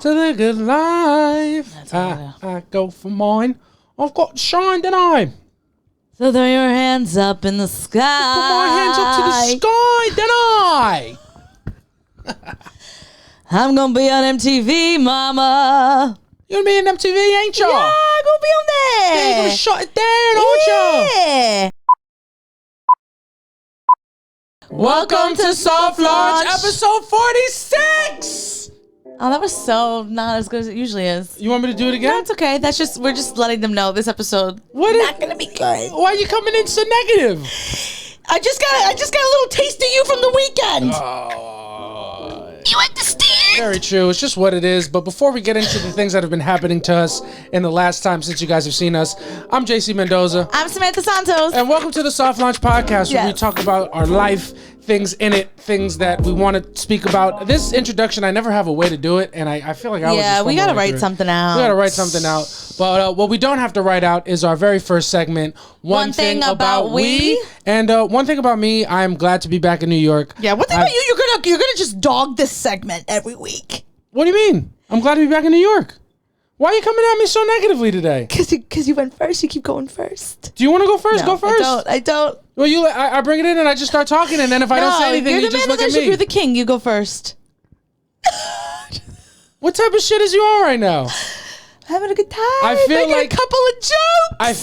to the good life. I go for mine. I've got shine, don't I? So throw your hands up in the sky. Put my hands up to the sky, don't I? I'm gonna be on MTV, mama. You're gonna be in MTV, ain't you? Yeah, I'm gonna be on there. Yeah, you're gonna shut it down, aren't you? Yeah. Welcome to Soft Launch episode 46. Oh, that was so not as good as it usually is. You want me to do it again? No, it's okay. We're just letting them know this episode not gonna be good. Why are you coming in so negative? I just got a little taste of you from the weekend. You understand? Very true. It's just what it is. But before we get into the things that have been happening to us in the last time since you guys have seen us, I'm JC Mendoza. I'm Samanthas Attitude. And welcome to the Soft Launch Podcast, where we talk about our life, things in it, things that we want to speak about. This introduction, I never have a way to do it, and I feel like I was just we gotta write something out. We gotta write something out. But what we don't have to write out is our very first segment, One Thing About We. And one thing about me, I'm glad to be back in New York. Yeah, one thing about you, you're gonna just dog this segment every week. What do you mean? I'm glad to be back in New York. Why are you coming at me so negatively today? Because you went first. You keep going first. Do you want to go first? No, go first. I don't. Well, I bring it in and I just start talking, and then if I don't say anything, you just look at me. You're the king. You go first. What type of shit is you on right now? Having a good time. I feel like a couple of jokes. I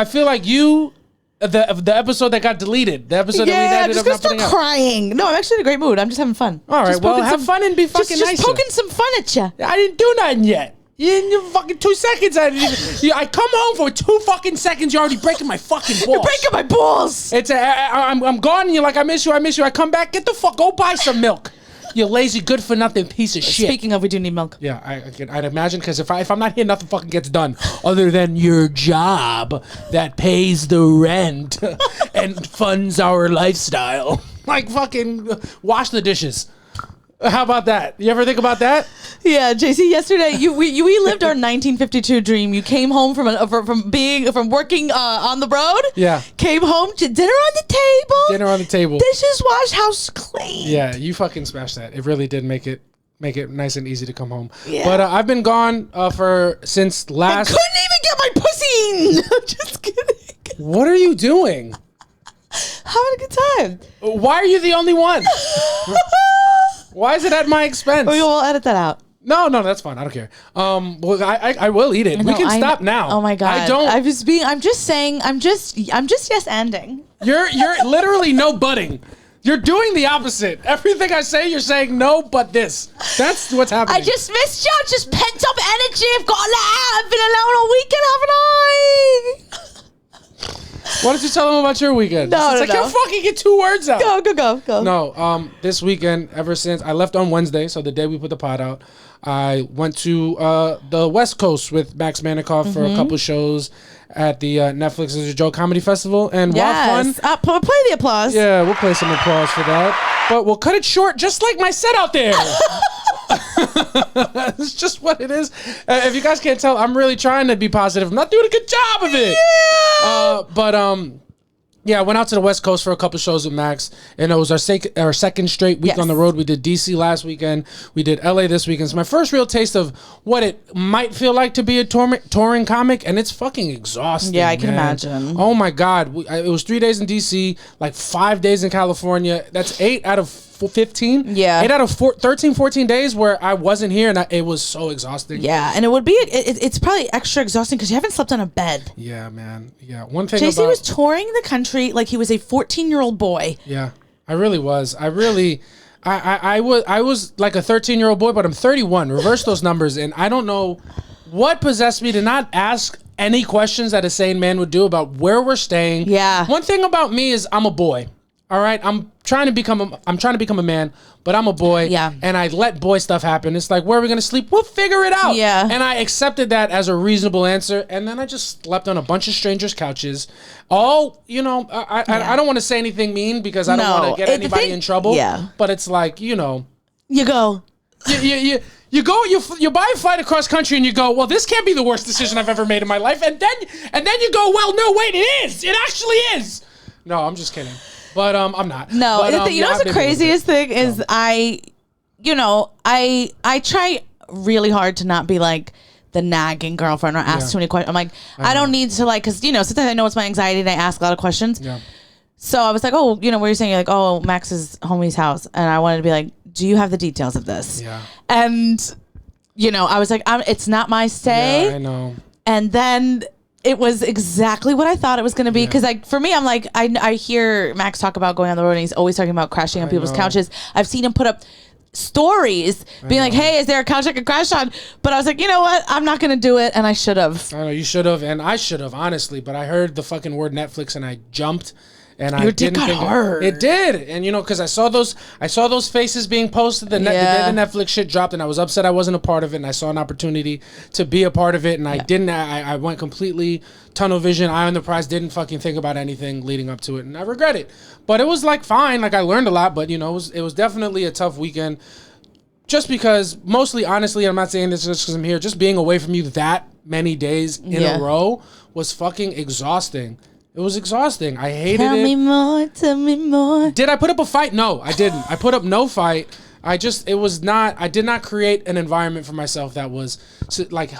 feel like you. The episode that got deleted. The episode that we ended up not putting up. Crying. No, I'm actually in a great mood. I'm just having fun. All right, well, have fun and be fucking nice. Just poking some fun at you. I didn't do nothing yet. You fucking 2 seconds. I come home for 2 fucking seconds. You're already breaking my fucking balls. You're breaking my balls. I'm gone and you're like, I miss you. I come back. Get the fuck. Go buy some milk. You lazy, good for nothing piece of shit. Speaking of, we do need milk. Yeah, I'd imagine, because if I'm not here, nothing fucking gets done other than your job that pays the rent and funds our lifestyle. Like fucking wash the dishes. How about that? You ever think about that? Yeah, JC. Yesterday, we lived our 1952 dream. You came home from working on the road. Yeah. Came home to dinner on the table. Dishes washed, house clean. Yeah, you fucking smashed that. It really did make it nice and easy to come home. Yeah. But I've been gone since last. I couldn't even get my pussy in. I'm just kidding. What are you doing? Having a good time. Why are you the only one? Why is it at my expense? We'll edit that out. No, that's fine. I don't care. Well, I will eat it. We can stop now. Oh my god. I don't. I'm just saying. I'm just yes ending. You're literally no butting. You're doing the opposite. Everything I say, you're saying no, but this. That's what's happening. I just missed you. Just pent up energy. I've got to let out. I've been alone all weekend, haven't I? Why don't you tell them about your weekend? I can't fucking get 2 words out. Go. No, this weekend, ever since I left on Wednesday, so the day we put the pod out, I went to the West Coast with Max Manikoff for a couple shows at the Netflix Is a Joke Comedy Festival. And while fun... play the applause. Yeah, we'll play some applause for that. But we'll cut it short, just like my set out there. It's just what it is. If you guys can't tell, I'm really trying to be positive. I'm not doing a good job of it. Yeah. I went out to the West Coast for a couple shows with Max, and it was our second straight week on the road. We did DC last weekend. We did LA this weekend. It's my first real taste of what it might feel like to be a touring comic, and it's fucking exhausting. Yeah, I can imagine. Oh my God. It was 3 days in DC, like 5 days in California. That's 8 out of 15. Yeah. 8 out of 13, 14 days where I wasn't here, and it was so exhausting. Yeah, and it would be, it's probably extra exhausting because you haven't slept on a bed. Yeah, man. Yeah. One thing JC was touring the country like he was a 14-year-old boy. Yeah, I really was. I was like a 13-year-old boy, but I'm 31. Reverse those numbers, and I don't know what possessed me to not ask any questions that a sane man would do about where we're staying. Yeah. One thing about me is I'm a boy. All right, I'm trying to become a man, but I'm a boy. Yeah. And I let boy stuff happen. It's like, where are we gonna sleep? We'll figure it out. Yeah. And I accepted that as a reasonable answer, and then I just slept on a bunch of strangers' couches. All, I don't want to say anything mean because I don't want to get anybody in trouble. Yeah. But it's like, you go. You buy a flight across country and you go, well, this can't be the worst decision I've ever made in my life, and then you go, well, no, wait, it is. It actually is. No, I'm just kidding. But I'm not. No, what's the craziest thing is I try really hard to not be like the nagging girlfriend or ask too many questions. I'm like, I don't need to like, because, you know, sometimes I know it's my anxiety and I ask a lot of questions. Yeah. So I was like, oh, you know, what you're saying? You're like, oh, Max's homie's house. And I wanted to be like, do you have the details of this? Yeah. And, you know, I was like, it's not my say. Yeah, I know. And then it was exactly what I thought it was going to be. Because like for me, I'm like, I hear Max talk about going on the road and he's always talking about crashing on people's couches. I've seen him put up stories being like, hey, is there a couch I could crash on? But I was like, you know what? I'm not going to do it. And I should have. I know you should have. And I should have, honestly. But I heard the fucking word Netflix and I jumped. And Your dick got hard. It did. And, you know, because I saw those faces being posted the day the Netflix shit dropped, and I was upset I wasn't a part of it, and I saw an opportunity to be a part of it, and I didn't. I went completely tunnel vision, eye on the prize, didn't fucking think about anything leading up to it, and I regret it. But it was, like, fine. Like, I learned a lot, but, you know, it was definitely a tough weekend. Just because, mostly, honestly, I'm not saying this just because I'm here, just being away from you that many days in a row was fucking exhausting. It was exhausting. I hated it. Tell me more. Did I put up a fight? No, I didn't. I put up no fight. I did not create an environment for myself that was like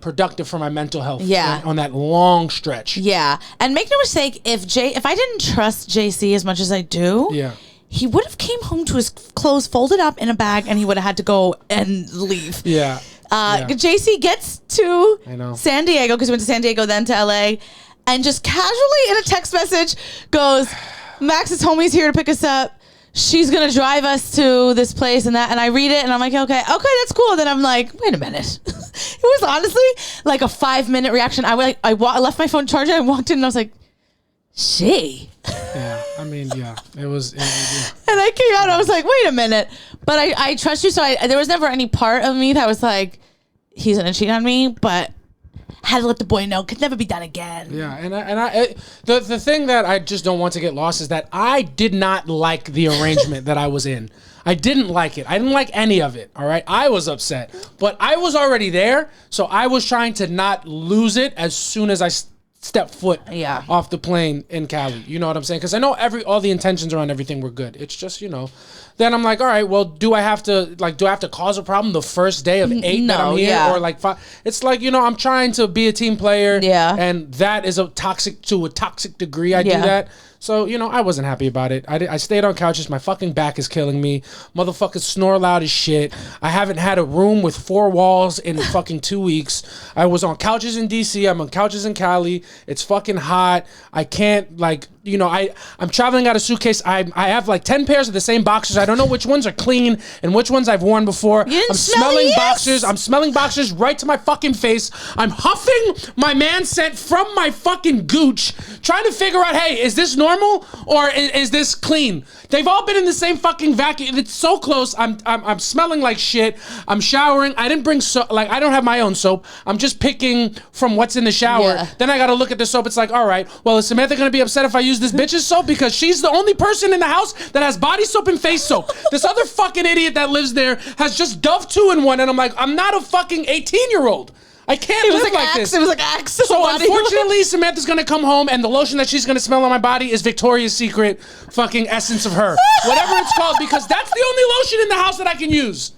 productive for my mental health. Yeah. On that long stretch. Yeah. And make no mistake, if I didn't trust JC as much as I do, he would have came home to his clothes folded up in a bag and he would have had to go and leave. Yeah. JC gets to San Diego, because we went to San Diego, then to LA. And just casually in a text message goes, Max's homie's here to pick us up. She's going to drive us to this place and that. And I read it and I'm like, okay, that's cool. Then I'm like, wait a minute. It was honestly like a 5-minute reaction. I left my phone charging. I walked in and I was like, she. Yeah, I mean, yeah, it was. And I came out and I was like, wait a minute. But I trust you. So there was never any part of me that was like, he's going to cheat on me. But had to let the boy know, could never be done again. Yeah, and the thing that I just don't want to get lost is that I did not like the arrangement that I was in. I didn't like it. I didn't like any of it, all right? I was upset. But I was already there, so I was trying to not lose it as soon as I stepped foot off the plane in Cali. You know what I'm saying? Because I know all the intentions around everything were good. It's just, you know... Then I'm like, all right, well, do I have to cause a problem the first day of 8 that I'm here? Or like 5? It's like, you know, I'm trying to be a team player. Yeah. And that is toxic degree. I do that. So, you know, I wasn't happy about it. I stayed on couches. My fucking back is killing me. Motherfuckers snore loud as shit. I haven't had a room with 4 walls in fucking 2 weeks. I was on couches in DC. I'm on couches in Cali. It's fucking hot. I can't, like, you know, I'm traveling out of suitcase. I have like 10 pairs of the same boxers. I don't know which ones are clean and which ones I've worn before. I'm smelling boxers. I'm smelling boxers right to my fucking face. I'm huffing my man scent from my fucking gooch, trying to figure out, hey, is this normal or is this clean? They've all been in the same fucking vacuum. It's so close. I'm smelling like shit. I'm showering. I didn't bring soap. Like, I don't have my own soap. I'm just picking from what's in the shower. Yeah. Then I got to look at the soap. It's like, all right, well, is Samantha going to be upset if I use this bitch's soap? Because she's the only person in the house that has body soap and face soap. This other fucking idiot that lives there has just Dove 2-in-1. And I'm like, I'm not a fucking 18-year-old. I can't live like this. It was like Axe. So unfortunately, Samantha's gonna come home and the lotion that she's gonna smell on my body is Victoria's Secret fucking essence of her. Whatever it's called, because that's the only lotion in the house that I can use.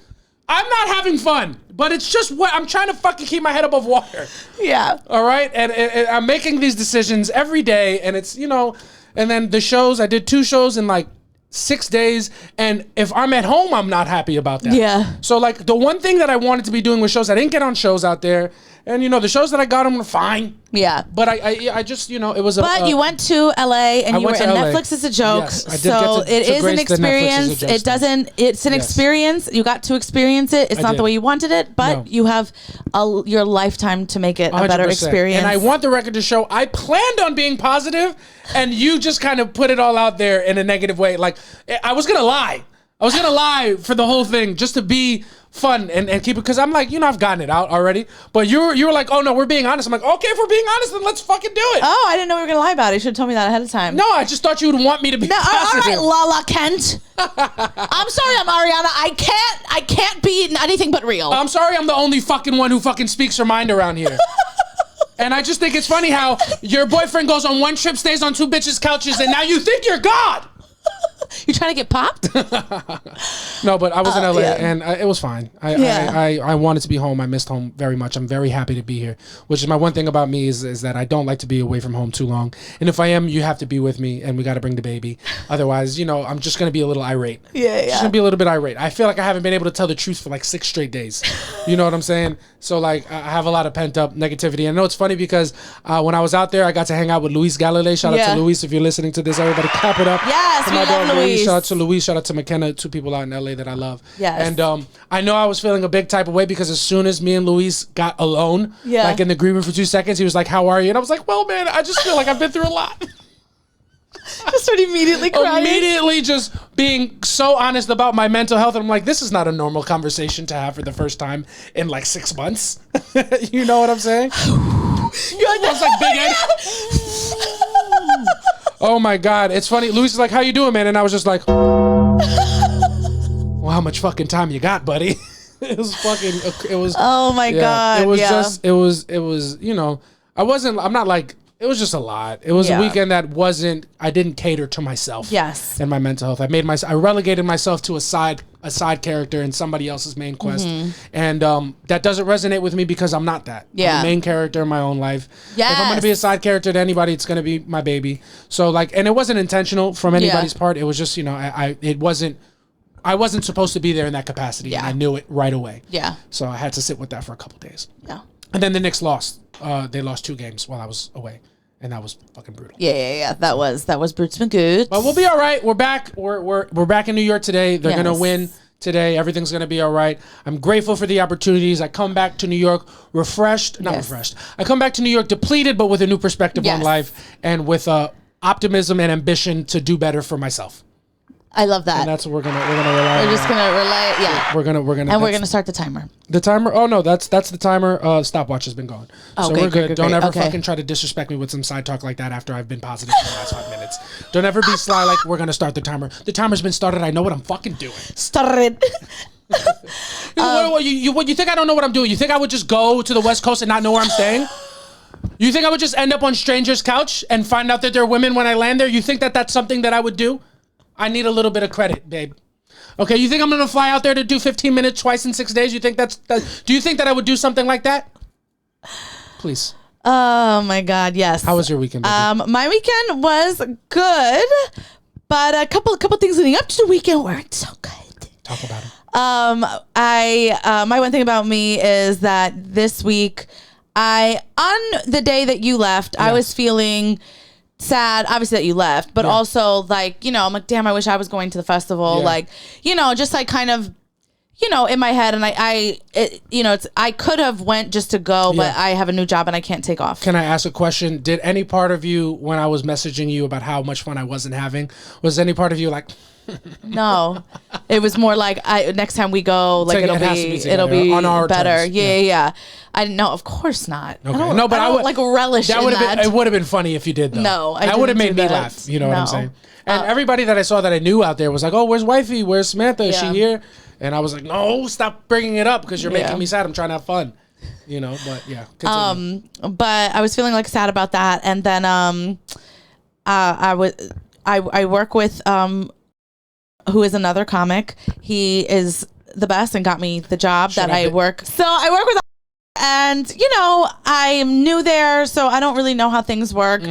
I'm not having fun, but it's just what I'm trying to fucking keep my head above water. Yeah. All right? And I'm making these decisions every day, and it's, you know, and then the shows, I did 2 shows in like 6 days, and if I'm at home, I'm not happy about that. Yeah. So like the one thing that I wanted to be doing with shows, I didn't get on shows out there, and you know the shows that I got them were fine. Yeah. But I just, you know, it was. But you went to LA and you were in Netflix is a joke. Yes, I did so it is an experience. It doesn't. It's an experience. You got to experience it. It's not the way you wanted it, but you have your lifetime to make it a better experience. And I want the record to show I planned on being positive, and you just kind of put it all out there in a negative way. Like I was gonna lie. I was gonna lie for the whole thing just to be fun and keep it, because I'm like, you know, I've gotten it out already. But you were like, oh no, we're being honest. I'm like, okay, if we're being honest, then let's fucking do it. Oh, I didn't know we were gonna lie about it. You should have told me that ahead of time. No, I just thought you would want me to be positive. All right, Lala Kent. I'm sorry, I'm Ariana. I can't be anything but real. I'm sorry, I'm the only fucking one who fucking speaks her mind around here. And I just think it's funny how your boyfriend goes on one trip, stays on 2 bitches' couches, and now you think you're God. You're trying to get popped? No, but I was in LA and it was fine. I wanted to be home. I missed home very much. I'm very happy to be here, which is my one thing about me is that I don't like to be away from home too long. And if I am, you have to be with me and we got to bring the baby. Otherwise, I'm just going to be a little irate. Yeah. Just going to be a little bit irate. I feel like I haven't been able to tell the truth for like 6 straight days. You know what I'm saying? So like I have a lot of pent up negativity. And I know it's funny because when I was out there, I got to hang out with Luis Galilei. Shout out to Luis if you're listening to this. Everybody clap it up. Yes, we love Luis. Shout out to Luis. Shout out to McKenna, 2 people out in LA that I love. Yes. And I know I was feeling a big type of way because as soon as me and Luis got alone, like in the green room for 2 seconds, he was like, "How are you?" And I was like, "Well, man, I just feel like I've been through a lot." Just started immediately crying. Immediately just being so honest about my mental health. And I'm like, this is not a normal conversation to have for the first time in like 6 months. You know what I'm saying? It's like Big Ed. Oh my God. It's funny. Luis is like, "How you doing, man?" And I was just like, well, how much fucking time you got, buddy? It was. Oh my God. It was just, it was, I'm not like, it was just a lot. It was a weekend that I didn't cater to myself. Yes. And my mental health. I relegated myself to a side character in somebody else's main quest. And that doesn't resonate with me because I'm not that. Yeah. I'm a main character in my own life. Yes. If I'm going to be a side character to anybody, it's going to be my baby. So like, and it wasn't intentional from anybody's part. It was just, I wasn't supposed to be there in that capacity. Yeah. And I knew it right away. Yeah. So I had to sit with that for a couple days. Yeah. And then the Knicks lost. They lost 2 games while I was away, and that was fucking brutal. Yeah. That was Brutes been good. But we'll be all right. We're back. We're back in New York today. They're gonna win today. Everything's gonna be all right. I'm grateful for the opportunities. I come back to New York refreshed. I come back to New York depleted, but with a new perspective on life and with optimism and ambition to do better for myself. I love that. And that's what we're gonna rely on. We're just gonna rely. Yeah. We're gonna start the timer. The timer? Oh no, that's the timer. Stopwatch has been gone. So we're good. Great, Don't ever okay. fucking try to disrespect me with some side talk like that after I've been positive for the last 5 minutes. Don't ever be sly like we're gonna start the timer. The timer's been started. I know what I'm fucking doing. Started. What, you think I don't know what I'm doing? You think I would just go to the West Coast and not know where I'm staying? You think I would just end up on strangers' couch and find out that they're women when I land there? You think that that's something that I would do? I need a little bit of credit, babe. Okay, you think I'm gonna fly out there to do 15 minutes twice in 6 days? You think do you think that I would do something like that? Please. Oh my God, yes. How was your weekend, baby? My weekend was good, but a couple things leading up to the weekend weren't so good. Talk about it. My one thing about me is that this week, on the day that you left, I was feeling sad, obviously, that you left, but also like, I'm like, damn, I wish I was going to the festival. Like, just like kind of, in my head, and I could have went just to go, but I have a new job and I can't take off. Can I ask a question? Did any part of you, when I was messaging you about how much fun I wasn't having, was any part of you like, no, it was more like next time we go, like it'll be on our better. terms. Yeah. I know, of course not. Okay. I don't like relish that. It would have been funny if you did though. No, that would have made me laugh. You know what I'm saying? And everybody that I saw that I knew out there was like, "Oh, where's wifey? Where's Samantha? Is she here?" And I was like, "No, stop bringing it up because you're making me sad. I'm trying to have fun." But yeah. Continue. But I was feeling like sad about that, and then I work with who is another comic. He is the best and got me the job that I work. So I work with, and I'm new there, so I don't really know how things work.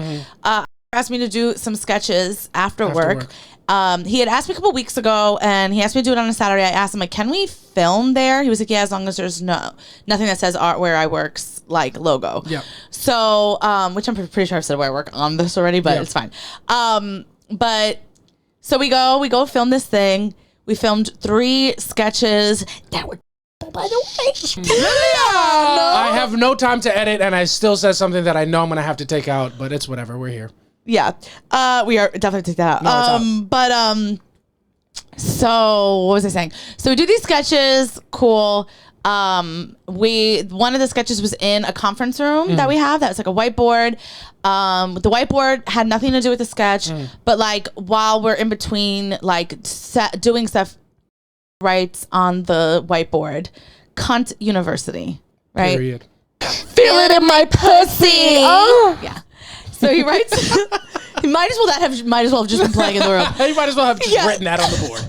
Asked me to do some sketches after work. He had asked me a couple weeks ago, and he asked me to do it on a Saturday. I asked him, like, can we film there? He was like, yeah, as long as there's nothing that says art where I work's like logo. Yeah. So, which I'm pretty sure I've said where I work on this already, but it's fine. But so we go film this thing. We filmed 3 sketches that were, by the way. I have no time to edit, and I still said something that I know I'm gonna have to take out, but it's whatever. We're here. Yeah, we are definitely take that out. No, but so what was I saying? So we do these sketches, cool. One of the sketches was in a conference room that we have. That was like a whiteboard. The whiteboard had nothing to do with the sketch, but like while we're in between, like doing stuff, writes on the whiteboard, cunt university, right? Period. Feel it in my pussy. Oh, yeah. So he writes Might as well have just been playing in the room. You might as well have just written that on the board.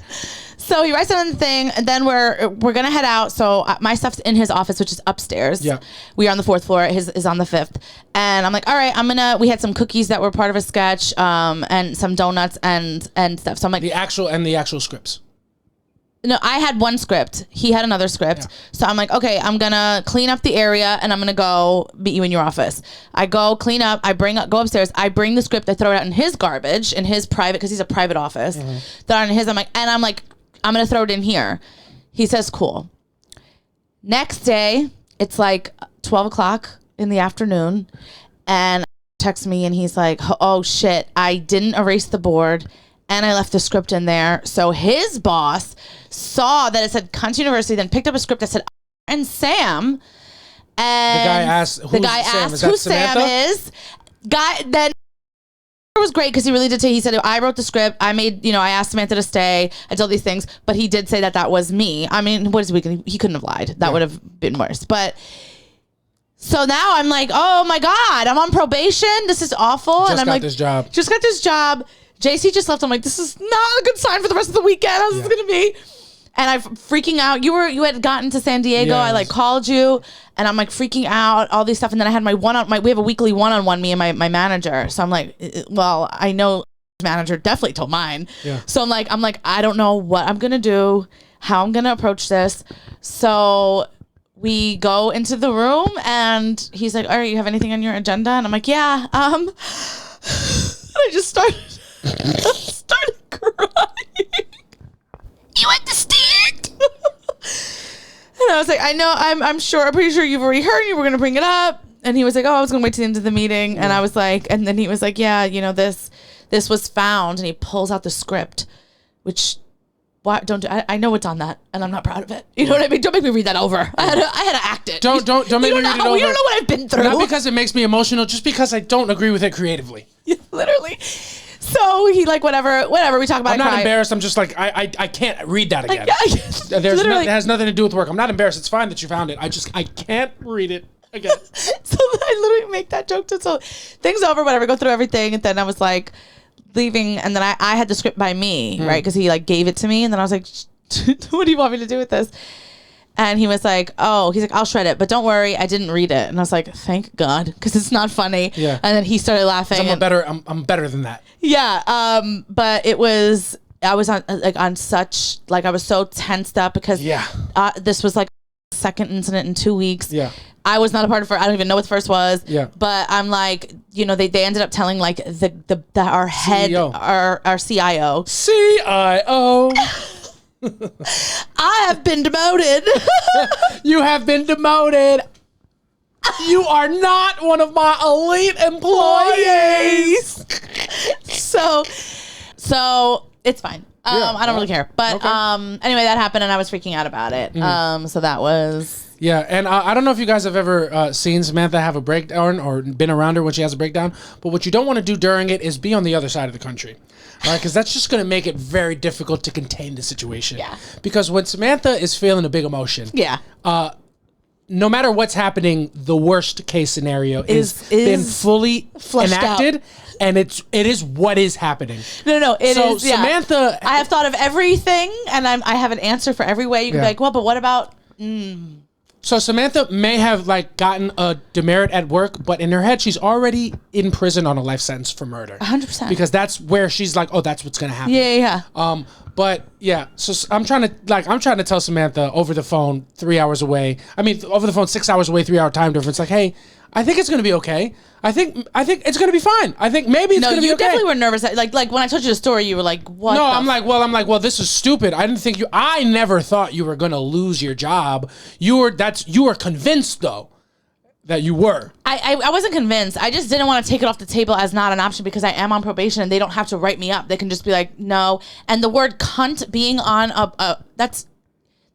So he writes it on the thing, and then we're gonna head out. So my stuff's in his office, which is upstairs. Yeah, we are on the 4th floor. His is on the 5th, and I'm like, all right, we had some cookies that were part of a sketch, and some donuts and stuff. So I'm like, the actual scripts. No, I had one script. He had another script. Yeah. So I'm like, okay, I'm gonna clean up the area, and I'm gonna go meet you in your office. I go clean up. Go upstairs. I bring the script. I throw it out in his garbage, in his private, because he's a private office. Mm-hmm. Throw it in his. I'm like. I'm going to throw it in here. He says, cool. Next day, it's like 12 o'clock in the afternoon. And he texts me and he's like, oh shit, I didn't erase the board and I left the script in there. So his boss saw that it said Cunt University, then picked up a script that said and Sam. And the guy asked who Sam is. Then it was great because he really did say, he said, I wrote the script. I asked Samantha to stay. I did all these things, but he did say that was me. I mean, he couldn't have lied. That would have been worse. But so now I'm like, oh my God, I'm on probation. This is awful. Just got this job. JC just left. I'm like, this is not a good sign for the rest of the weekend. How's this going to be? And I'm freaking out. You had gotten to San Diego. Yes. I called you and I'm freaking out, all these stuff. And then I had we have a weekly one-on-one, me and my manager. So I'm like, well, I know manager definitely told mine. Yeah. So I'm like, I don't know what I'm going to do, how I'm going to approach this. So we go into the room and he's like, all right, you have anything on your agenda? And I'm like, yeah. I just started crying. You understand? And I was like, I know, I'm pretty sure you've already heard, you were going to bring it up. And he was like, oh, I was going to wait to the end of the meeting. And I was like, and then he was like, yeah, this was found. And he pulls out the script, which, I know what's on that and I'm not proud of it. You know what I mean? Don't make me read that over. I had to act it. Don't make me read it over. You don't know what I've been through. Not because it makes me emotional, just because I don't agree with it creatively. Literally. So he whatever we talk about. I'm not embarrassed. I'm just I can't read that again. It has nothing to do with work. I'm not embarrassed. It's fine that you found it. I can't read it again. So I literally make that joke. So things over, whatever. Go through everything, and then I was leaving, and then I had the script by me, right? Because he gave it to me, and then I was like, what do you want me to do with this? And he was like, oh, he's like, I'll shred it, but don't worry, I didn't read it. And I was like, thank God, because it's not funny. Yeah. And then he started laughing. I'm better than that. Yeah. But I was on such, I was so tensed up because this was second incident in 2 weeks. Yeah. I was not a part of it. I don't even know what the first was. Yeah. But I'm they ended up telling our head, CEO. our CIO. CIO. I have been demoted. You have been demoted. You are not one of my elite employees. So it's fine. I don't really care. But okay. Anyway, that happened and I was freaking out about it. Mm-hmm. So that was... Yeah, and I don't know if you guys have ever seen Samantha have a breakdown or been around her when she has a breakdown, but what you don't want to do during it is be on the other side of the country. All right, because that's just going to make it very difficult to contain the situation. Yeah. Because when Samantha is feeling a big emotion, no matter what's happening, the worst case scenario is been fully enacted. Out. And it is what is happening. No, it is. So Samantha, I have thought of everything, and I have an answer for every way. You can be well, but what about? So Samantha may have gotten a demerit at work, but in her head, she's already in prison on a life sentence for murder. 100%. Because that's where she's oh, that's what's gonna happen. Yeah. But yeah, so I'm trying to tell Samantha over the phone 3 hours away. I mean, over the phone 6 hours away, 3 hour time difference. Hey, I think it's gonna be okay. I think it's gonna be fine. I think maybe it's gonna be okay. No, you definitely were nervous. Like when I told you the story, you were like, "What?" No, I'm like, this is stupid. I never thought you were gonna lose your job. You were convinced though that you were. I wasn't convinced. I just didn't want to take it off the table as not an option because I am on probation and they don't have to write me up. They can just be like, no. And the word cunt being on that's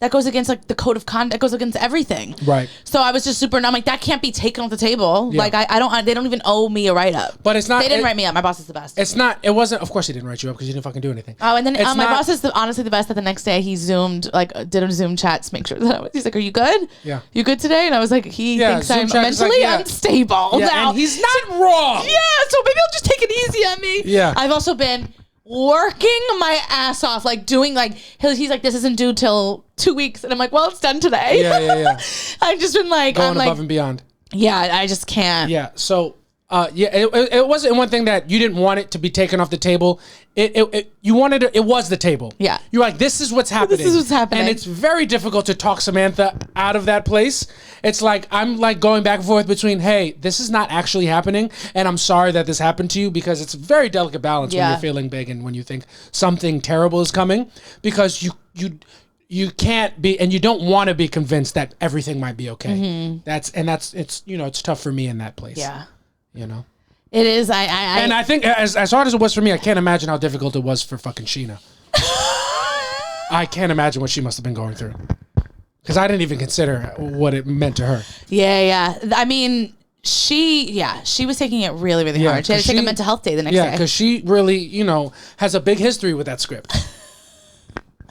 that goes against like the code of conduct. That goes against everything. Right. So I was just super. I'm like, that can't be taken off the table. Yeah. Like they don't even owe me a write up. But it's not. They didn't write me up. My boss is the best. It's not. It wasn't. Of course, he didn't write you up because you didn't fucking do anything. Oh, and then my boss is honestly the best. That the next day he zoomed, like did a Zoom chat to make sure that he's like, "Are you good? Yeah, you good today?" And I was like, he thinks Zoom I'm mentally unstable now. And he's not wrong. Yeah, so maybe I'll just take it easy on me. Yeah, I've also been working my ass off, like doing like he's like, this isn't due till 2 weeks, and I'm like, well, it's done today. Yeah. I've just been like going above and beyond. Yeah, I just can't. Yeah, so it wasn't one thing that you didn't want it to be taken off the table. You wanted it was the table. Yeah, you're like, this is what's happening. This is what's happening, and it's very difficult to talk Samantha out of that place. It's like I'm like going back and forth between, hey, this is not actually happening, and I'm sorry that this happened to you, because it's a very delicate balance when you're feeling big and when you think something terrible is coming, because you can't be, and you don't want to be convinced that everything might be okay. Mm-hmm. It's it's tough for me in that place. Yeah. It is. And I think as hard as it was for me, I can't imagine how difficult it was for fucking Sheena. I can't imagine what she must have been going through, because I didn't even consider what it meant to her. Yeah. I mean, she was taking it really, really hard. She had to take a mental health day the next day. Yeah, because she really, has a big history with that script.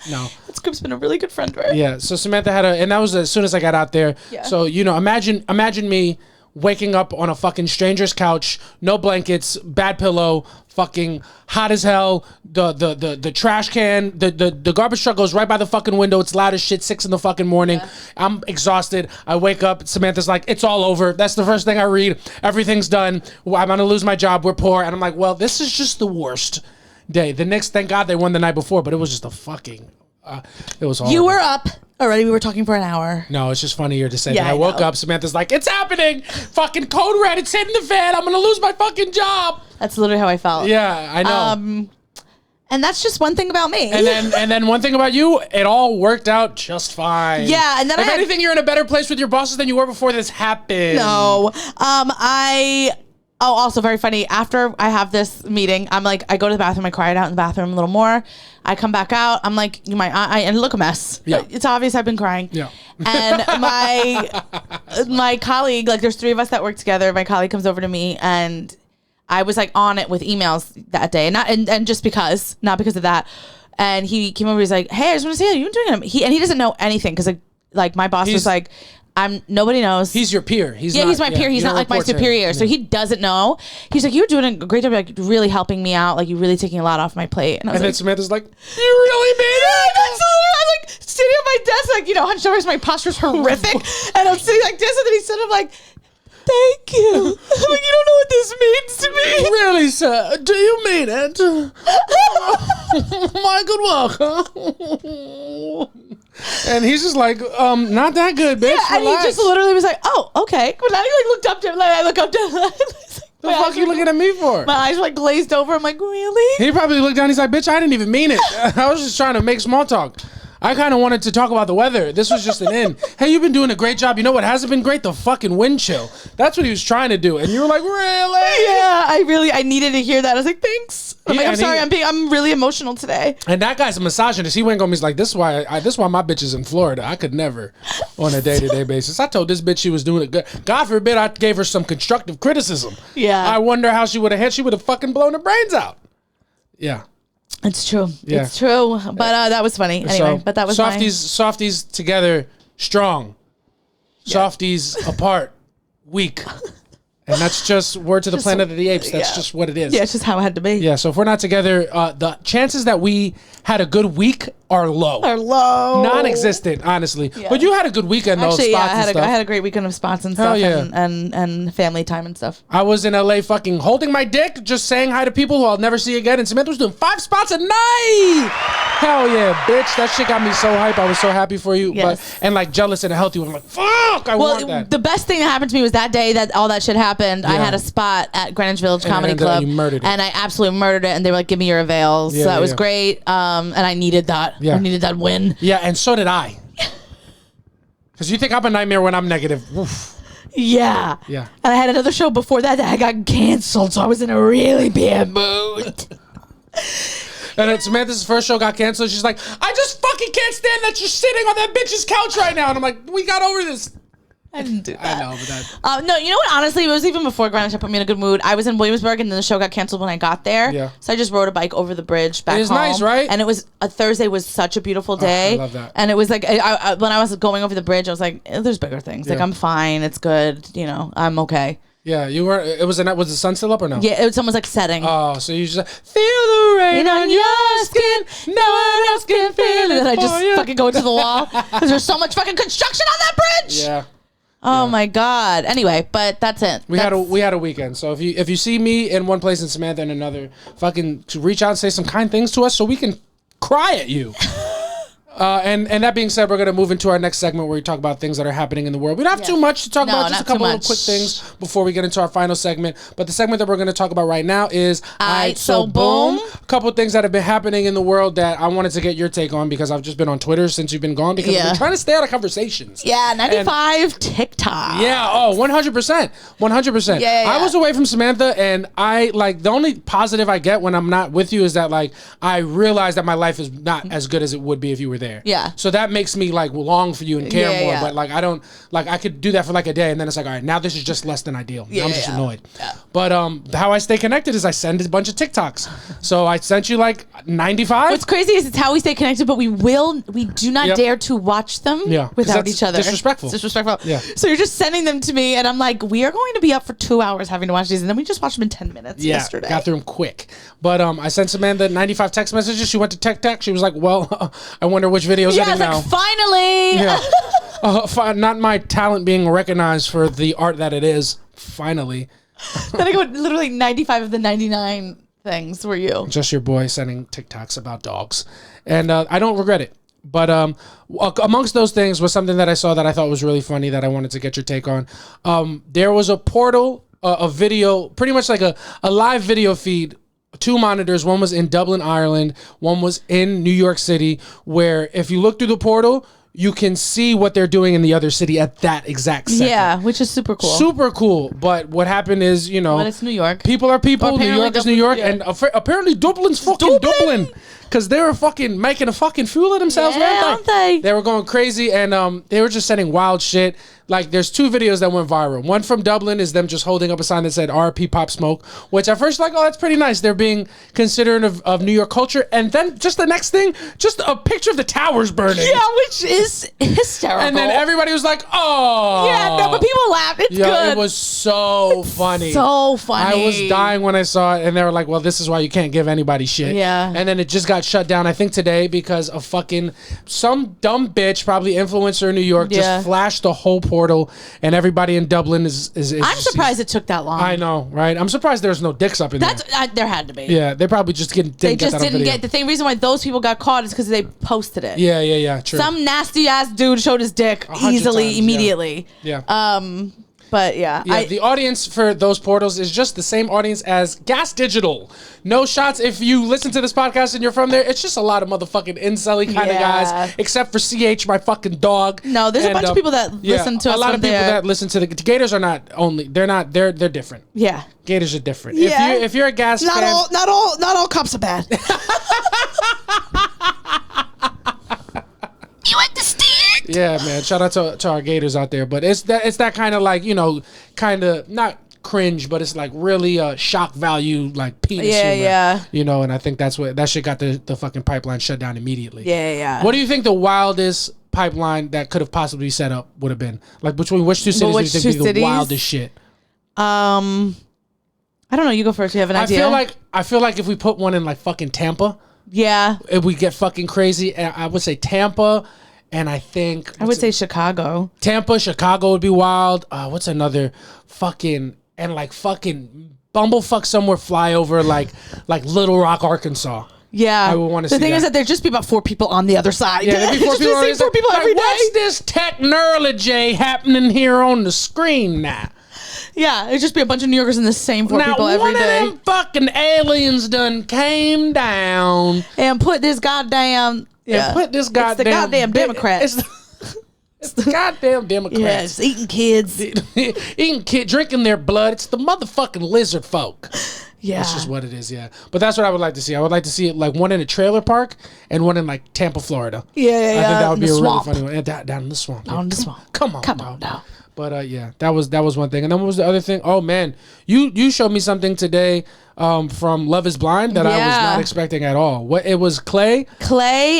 No. That script's been a really good friend of her. Yeah, so Samantha and that was as soon as I got out there. Yeah. So, imagine me waking up on a fucking stranger's couch, no blankets, bad pillow, fucking hot as hell. The trash can, the garbage truck goes right by the fucking window. It's loud as shit, 6 in the fucking morning. Yeah. I'm exhausted. I wake up. Samantha's like, it's all over. That's the first thing I read. Everything's done. I'm gonna lose my job. We're poor. And I'm like, well, this is just the worst day. The Knicks, thank God they won the night before, but it was just a fucking. It was horrible. You were up already. We were talking for an hour. No, it's just funnier to say that I woke up. Samantha's like, it's happening. Fucking code red. It's hitting the fan. I'm going to lose my fucking job. That's literally how I felt. Yeah, I know. And that's just one thing about me. And then one thing about you, it all worked out just fine. Yeah, and then if anything, you're in a better place with your bosses than you were before this happened. No. Also very funny. After I have this meeting, I'm like, I go to the bathroom, I cry it out in the bathroom a little more. I come back out. I'm like, and look a mess. Yeah. It's obvious I've been crying. Yeah. And my colleague, like there's 3 of us that work together. My colleague comes over to me, and I was like on it with emails that day, and just because, not because of that. And he came over. He's like, hey, I just want to say, you've been doing it. He doesn't know anything, because like my boss was like, nobody knows. He's your peer. He's my peer. He's not like my superior. Yeah. So he doesn't know. He's like, you're doing a great job, like really helping me out. Like you're really taking a lot off my plate. And then Samantha's like, you really made it? I'm like sitting at my desk, like, hunched over, my posture's horrific. And I'm sitting like this, and then he said, I'm like, thank you. I'm like, you don't know what this means to me. Really, sir? Do you mean it? My good work, huh? And he's just like, not that good, bitch. Yeah, and he just literally was like, oh, okay. But then he like looked up to him, like I look up to him. Like, the fuck you looking at me for? My eyes were like glazed over. I'm like, really? He probably looked down. He's like, bitch, I didn't even mean it. I was just trying to make small talk. I kind of wanted to talk about the weather. This was just an in. Hey, you've been doing a great job. You know what hasn't been great? The fucking wind chill. That's what he was trying to do. And you were like, really? Yeah, I needed to hear that. I was like, thanks. I'm sorry. I'm really emotional today. And that guy's a misogynist. He went on me. He's like, this is why my bitch is in Florida. I could never on a day-to-day basis. I told this bitch she was doing it good. God forbid I gave her some constructive criticism. Yeah. I wonder how she would have She would have fucking blown her brains out. Yeah. It's true. Yeah. It's true. But that was funny. Anyway, but that was Softies together, strong. Yeah. Softies apart, weak. And that's just word to the Planet of the Apes. That's just what it is. Yeah, it's just how it had to be. Yeah, so if we're not together, the chances that we had a good week are low. Non-existent, honestly. Yeah. But you had a good weekend, though. Actually, I had a great weekend of spots and stuff, and family time and stuff. I was in LA fucking holding my dick, just saying hi to people who I'll never see again, and Samantha was doing 5 spots a night. Hell yeah, bitch. That shit got me so hype. I was so happy for you. Yes. And like jealous in a healthy way. I'm like, fuck, I want that. The best thing that happened to me was that day that all that shit happened. I had a spot at Greenwich Village Comedy Club, and I absolutely murdered it. And they were like, "Give me your avails." So that was great. And I needed that. Yeah. I needed that win. Yeah, and so did I. Because you think I'm a nightmare when I'm negative. Oof. Yeah. Yeah. And I had another show before that I got canceled, so I was in a really bad mood. And then Samantha's first show got canceled. She's like, I just fucking can't stand that you're sitting on that bitch's couch right now. And I'm like, we got over this. I didn't do that. I know, but no, you know what? Honestly, it was even before Greenwich. Put me in a good mood. I was in Williamsburg, and then the show got canceled when I got there. Yeah. So I just rode a bike over the bridge back home. It is nice, right? And it was a Thursday was such a beautiful day. I love that. And it was like I, when I was going over the bridge, I was like, there's bigger things. Yeah. Like I'm fine. It's good. You know, I'm okay. Yeah, you were. It was was the sun still up or no? Yeah, it was like setting. Oh, so you just feel the rain on your skin. No one else can feel it. And I just fucking go into the wall because there's so much fucking construction on that bridge. Yeah. Oh my God. Anyway, but that's it. We had a weekend. So if you see me in one place and Samantha in another, fucking reach out and say some kind things to us so we can cry at you. And that being said, we're going to move into our next segment where we talk about things that are happening in the world. We don't have too much to talk about, just a couple of quick things before we get into our final segment. But the segment that we're going to talk about right now is So Boom. A couple of things that have been happening in the world that I wanted to get your take on because I've just been on Twitter since you've been gone because I've been trying to stay out of conversations. Yeah, 95 TikTok. Yeah, 100%. 100%. Yeah. I was away from Samantha and I the only positive I get when I'm not with you is that I realize that my life is not as good as it would be if you were there. Yeah. So that makes me long for you and care more. Yeah. But I don't I could do that for a day and then it's all right, now this is just less than ideal. Now I'm just annoyed. Yeah. But how I stay connected is I send a bunch of TikToks. So I sent you 95. What's crazy is it's how we stay connected, but we do not dare to watch them without each other. Disrespectful. It's disrespectful. Yeah. So you're just sending them to me and I'm like, we are going to be up for 2 hours having to watch these and then we just watched them in 10 minutes yesterday. Got through them quick. But I sent Samantha 95 text messages. She went to tech. She was like, well, I wonder which videos I was like, finally. Yeah. Not my talent being recognized for the art that it is. Finally. Then I go literally 95 of the 99 things were you. Just your boy sending TikToks about dogs. And I don't regret it. But amongst those things was something that I saw that I thought was really funny that I wanted to get your take on. There was a portal, a video, pretty much like a live video feed. 2 monitors. One was in Dublin, Ireland. One was in New York City, where if you look through the portal, you can see what they're doing in the other city at that exact second. Yeah, which is super cool. Super cool. But what happened is, but it's New York. People are people. New York is New York. Yeah. And apparently Dublin's fucking Dublin. Because they were fucking making a fucking fool of themselves, weren't they? They were going crazy and they were just sending wild shit. There's 2 videos that went viral. One from Dublin is them just holding up a sign that said RP Pop Smoke, which at first oh, that's pretty nice. They're being considerate of New York culture. And then just the next thing, just a picture of the towers burning. Yeah, which is hysterical. And then everybody was like, oh. Yeah, no, but people laughed. It's good. It was so funny. So funny. I was dying when I saw it. And they were like, well, this is why you can't give anybody shit. Yeah. And then it just got shut down, I think today, because of fucking some dumb bitch, probably influencer in New York, just flashed the whole portal. And everybody in Dublin is I'm surprised it took that long. I know, right? I'm surprised there's no dicks up in there. There had to be. Yeah, they probably just didn't get that on video. The reason why those people got caught is because they posted it. Yeah, true. Some nasty ass dude showed his dick easily, immediately. Yeah. But yeah. The audience for those portals is just the same audience as Gas Digital. No shots. If you listen to this podcast and you're from there, it's just a lot of motherfucking incel-y kind of guys, except for CH, my fucking dog. No, there's a bunch of people that listen to us. A lot of people that listen to the Gators are not only. They're different. Yeah. Gators are different. Yeah. If you're a Gas fan, not all cops are bad. You understand? Yeah, man. Shout out to our Gators out there, but it's that kind of kind of not cringe, but it's really shock value, penis humor. Yeah. And I think that's what that shit got the fucking pipeline shut down immediately. Yeah. What do you think the wildest pipeline that could have possibly set up would have been? Between which 2 cities do you think would be the wildest shit? I don't know. You go first. You have an idea? I feel like if we put one in fucking Tampa, if we get fucking crazy. I would say Tampa. And I think I would say Chicago. Chicago would be wild. What's another fucking fucking bumblefuck somewhere flyover like Little Rock, Arkansas. Yeah, I would want to see. The thing is that there'd just be about 4 people on the other side. Yeah, there'd be 4 people. Just 4 people every day. What's this technology happening here on the screen now? Yeah, it'd just be a bunch of New Yorkers and the same 4 people every day. Now, one of them fucking aliens done came down and put this goddamn. Yeah. Put this goddamn. It's the goddamn Democrats. It's the goddamn Democrats. Yes, eating kids. Drinking their blood. It's the motherfucking lizard folk. Yeah. That's just what it is, yeah. But that's what I would like to see. I would like to see it like one in a trailer park and one in like Tampa, Florida. Yeah. I think that would be a swamp. really funny one. And down in the swamp. Down in the swamp. Come on now. But yeah, that was one thing. And then what was the other thing? Oh man, you showed me something today from Love Is Blind that I was not expecting at all. What it was Clay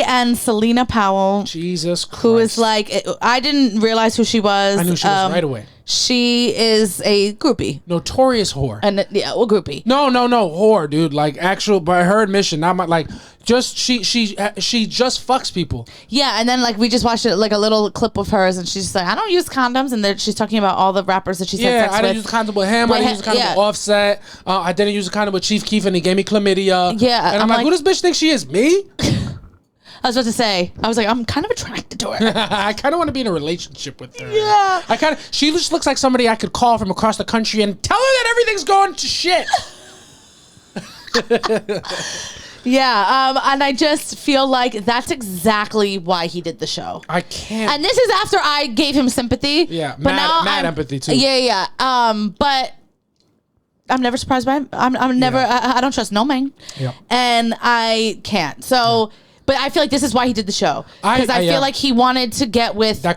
and Selena Powell. Jesus Christ. Who is like, I didn't realize who she was. I knew she was right away. She is a groupie. Notorious whore. And groupie. No, whore, dude. Like actual, by her admission, not my like. Just she just fucks people. Yeah, and then like we just watched it like a little clip of hers, and she's just like, I don't use condoms, and she's talking about all the rappers that she's had sex with. I didn't use a condom with him. I didn't use a condom with Offset. I didn't use a condom with Chief Keef, and he gave me chlamydia. Yeah, and I'm like, who does bitch think she is? Me? I was about to say, I was like, I'm kind of attracted to her. I kind of want to be in a relationship with her. Yeah. She just looks like somebody I could call from across the country and tell her that everything's going to shit. Yeah, and I just feel like that's exactly why he did the show. I can't. And this is after I gave him sympathy. Yeah, but mad empathy too. Yeah. But I'm never surprised by him. I'm never. Yeah. I don't trust no man. Yeah. And I can't. So. Yeah. But I feel like this is why he did the show, because I feel like he wanted to get with a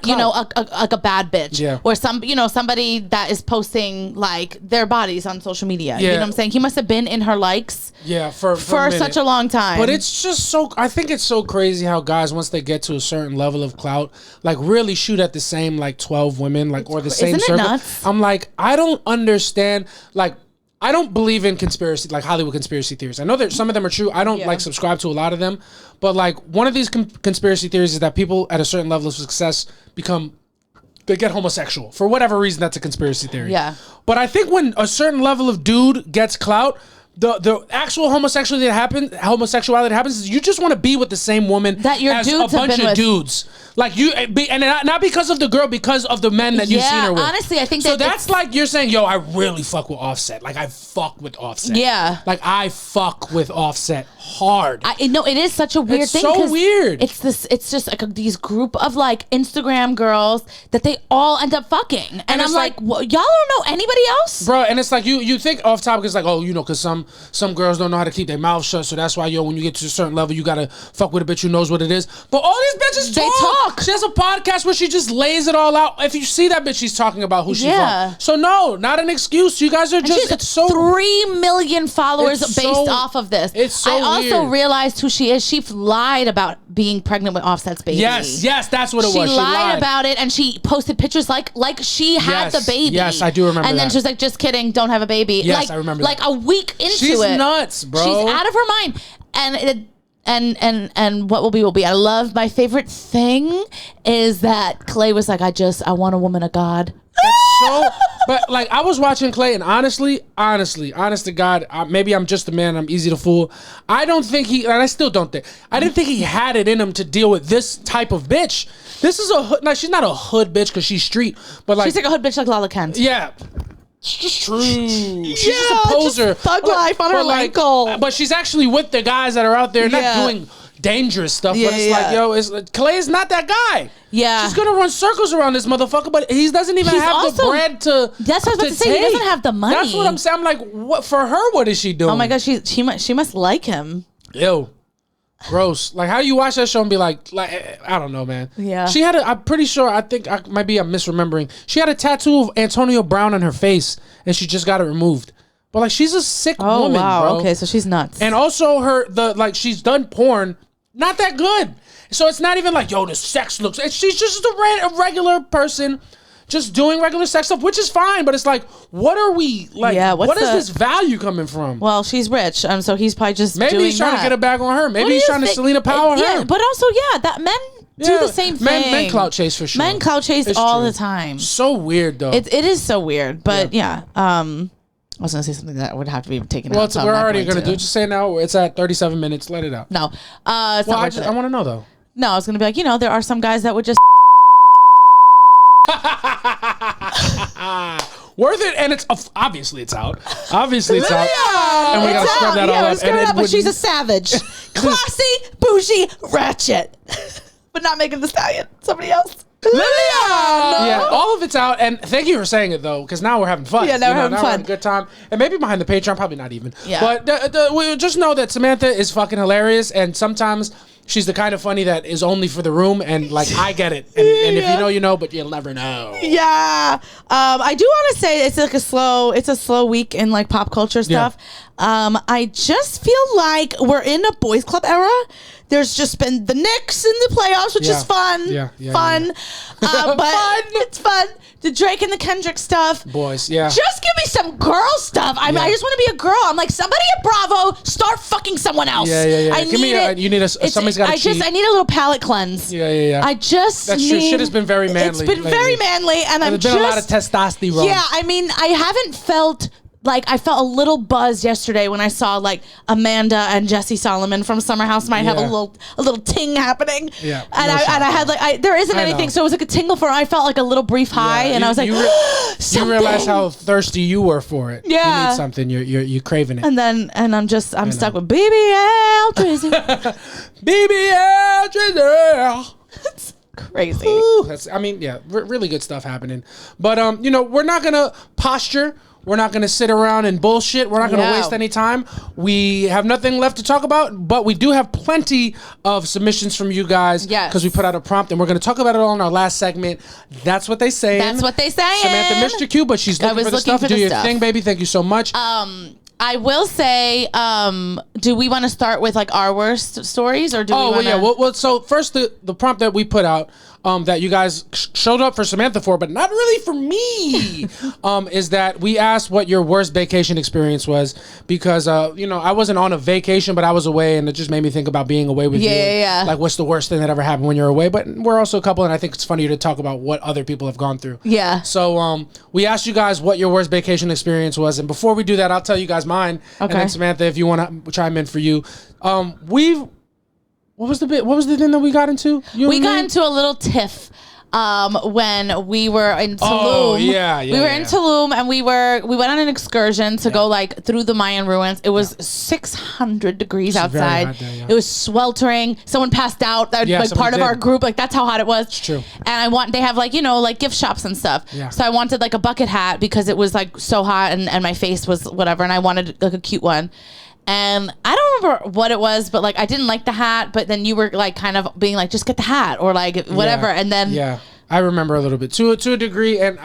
bad bitch or somebody that is posting like their bodies on social media. You know what I'm saying? He must have been in her likes for such a long time. But it's just I think it's so crazy how guys, once they get to a certain level of clout, like really shoot at the same like 12 women, like or the same circle. Nuts? I'm like, I don't understand, like. I don't believe in conspiracy, like Hollywood conspiracy theories. I know that some of them are true. I don't like subscribe to a lot of them, but like one of these conspiracy theories is that people at a certain level of success they get homosexual for whatever reason. That's a conspiracy theory. Yeah. But I think when a certain level of dude gets clout, the actual homosexuality that happens is you just want to be with the same woman that your as dudes a bunch of with. Dudes. Like and not because of the girl, because of the men that you've seen her with. Honestly, I think so. That's like you're saying, yo, I really fuck with Offset. Like I fuck with Offset. Yeah. Like I fuck with Offset hard. No, it is such a weird thing. It's so weird. It's just like these group of like Instagram girls that they all end up fucking, and I'm like, y'all don't know anybody else, bro. And it's like you think off topic, it's like, oh, because some girls don't know how to keep their mouth shut, so that's why when you get to a certain level, you gotta fuck with a bitch who knows what it is. But all these bitches talk. She has a podcast where she just lays it all out. If you see that bitch, she's talking about who she fucked. So no, not an excuse. You guys are just it's so 3 million followers based off of this. It's so weird. I also realized who she is. She lied about being pregnant with Offset's baby. Yes, that's what it was. She lied about it, and she posted pictures like she had the baby. Yes, I do remember. And then she was like, "Just kidding, don't have a baby." Yes, I remember. Like a week into She's nuts, bro. She's out of her mind, and what will be. I love, my favorite thing is that Clay was like, I want a woman of God. But like I was watching Clay, and honestly, honest to God, maybe I'm just a man, I'm easy to fool. I don't think and I still don't think, I didn't think he had it in him to deal with this type of bitch. This is a hood, she's not a hood bitch because she's street, but like. She's like a hood bitch like Lala Kent. Yeah. It's just true. She's just a poser. Thug life on her ankle. But she's actually with the guys that are out there, not doing dangerous stuff. But it's like, Clay is not that guy. Yeah. She's gonna run circles around this motherfucker, but he doesn't even have the bread to. That's what I was about to say. He doesn't have the money. That's what I'm saying. I'm like, what for her? What is she doing? Oh my gosh, she must like him. Ew. Gross. Like, how do you watch that show and be like, I don't know, man. Yeah. She had I'm pretty sure, I'm misremembering. She had a tattoo of Antonio Brown on her face, and she just got it removed. But like, she's a sick woman, bro. Okay, so she's nuts. And also she's done porn, not that good. So it's not even like, yo, the sex looks. She's just a regular person, just doing regular sex stuff, which is fine. But it's like, what are we like? Yeah, what is this value coming from? Well, she's rich, so he's probably just maybe he's trying to get a bag on her. Maybe he's trying to Selena Powell her. Yeah, but also that men do the same thing. Men clout chase for sure. Men clout chase all the time. So weird though. It is so weird, but I was gonna say something that would have to be taken out. Well, we're already gonna do. Just say now. It's at 37 minutes. Let it out. No. I want to know though. No, I was gonna be like, there are some guys that would just worth it, and it's obviously it's out. Obviously it's out, and we gotta scrub that all up. But she's a savage, classy, bougie, ratchet, but not Megan Thee Stallion. Somebody else. Lillian! Yeah, all of it's out, and thank you for saying it though, because now we're having fun. Yeah, now we're having fun. We're having a good time, and maybe behind the Patreon, probably not even. Yeah. But we just know that Samantha is fucking hilarious, and sometimes she's the kind of funny that is only for the room, and like I get it, and if you know, you know, but you'll never know. Yeah, I do want to say it's like a slow week in like pop culture stuff. Yeah. I just feel like we're in a boys club era. There's just been the Knicks in the playoffs, which is fun. Fun. But it's fun. The Drake and the Kendrick stuff. Boys, yeah. Just give me some girl stuff. I mean, I just want to be a girl. I'm like, somebody at Bravo, start fucking someone else. Yeah. I Give me it. You need somebody's got to cheat. I need a little palate cleanse. Yeah. I just That's true. Shit has been very manly. It's been very manly, and there's been a lot of testosterone. Yeah, I mean, I haven't felt. Like, I felt a little buzz yesterday when I saw, like, Amanda and Jesse Solomon from Summer House might have a little ting happening. Yeah. And I had, like, there isn't anything. So it was like a tingle for, I felt like a little brief high. And I was like, you realize how thirsty you were for it. Yeah. You need something. You're craving it. And then, I'm stuck with BBL Drizzy. BBL Drizzy. It's crazy. Ooh, really good stuff happening. But, we're not going to posture. We're not going to sit around and bullshit. We're not going to waste any time. We have nothing left to talk about, but we do have plenty of submissions from you guys. Yes. Because we put out a prompt, and we're going to talk about it all in our last segment. That's what they say. Samantha missed your cue, but she's looking for the stuff. Do your thing, baby. Thank you so much. I will say, do we want to start with like our worst stories, or do we want to? Well, so first the prompt that we put out, that you guys showed up for Samantha for, but not really for me, is that we asked what your worst vacation experience was, because I wasn't on a vacation, but I was away, and it just made me think about being away with you. Yeah. Like, what's the worst thing that ever happened when you're away? But we're also a couple, and I think it's funnier to talk about what other people have gone through. Yeah. So we asked you guys what your worst vacation experience was, and before we do that, I'll tell you guys mine. Okay. And then Samantha, if you want to chime in for you, what was the thing that we got into? We got into a little tiff when we were in Tulum. Oh, yeah. We were in Tulum, and we went on an excursion to go like through the Mayan ruins. It was 600 degrees outside. There, It was sweltering. Someone passed out. That like part of our group. Like, that's how hot it was. It's true. And they have like like gift shops and stuff. Yeah. So I wanted like a bucket hat because it was like so hot, and my face was whatever, and I wanted like a cute one. And I don't remember what it was, but like I didn't like the hat, but then you were like kind of being like, just get the hat, or like whatever. And then I remember a little bit to a degree, and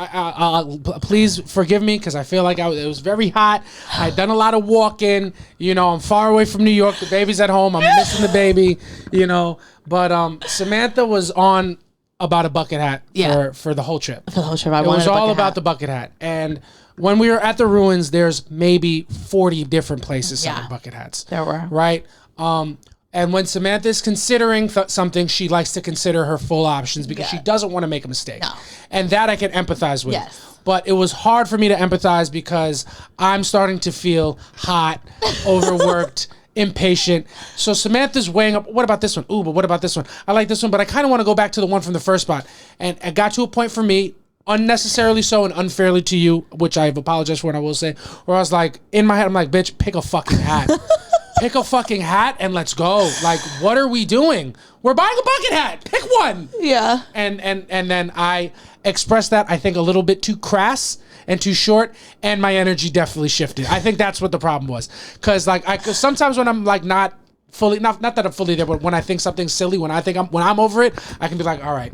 please forgive me, because I feel like it was very hot. I'd done a lot of walking. I'm far away from New York. The baby's at home. I'm missing the baby. But Samantha was on about a bucket hat for the whole trip. For the whole trip, it was all about the bucket hat. And when we were at the ruins, there's maybe 40 different places selling bucket hats. There were. Right? And when Samantha's considering something, she likes to consider her full options, because she doesn't want to make a mistake. No. And that I can empathize with. Yes. But it was hard for me to empathize, because I'm starting to feel hot, overworked, impatient. So Samantha's weighing up, what about this one? Ooh, but what about this one? I like this one, but I kind of want to go back to the one from the first spot. And it got to a point for me, unnecessarily so and unfairly to you, which I've apologized for, and I will say, where I was like, in my head, I'm like, bitch, pick a fucking hat. Pick a fucking hat and let's go. Like, what are we doing? We're buying a bucket hat. Pick one. Yeah. And then I expressed that, I think, a little bit too crass and too short, and my energy definitely shifted. I think that's what the problem was. Because cause sometimes when I'm like not fully, not that I'm fully there, but when I think something's silly, when I'm over it, I can be like, all right,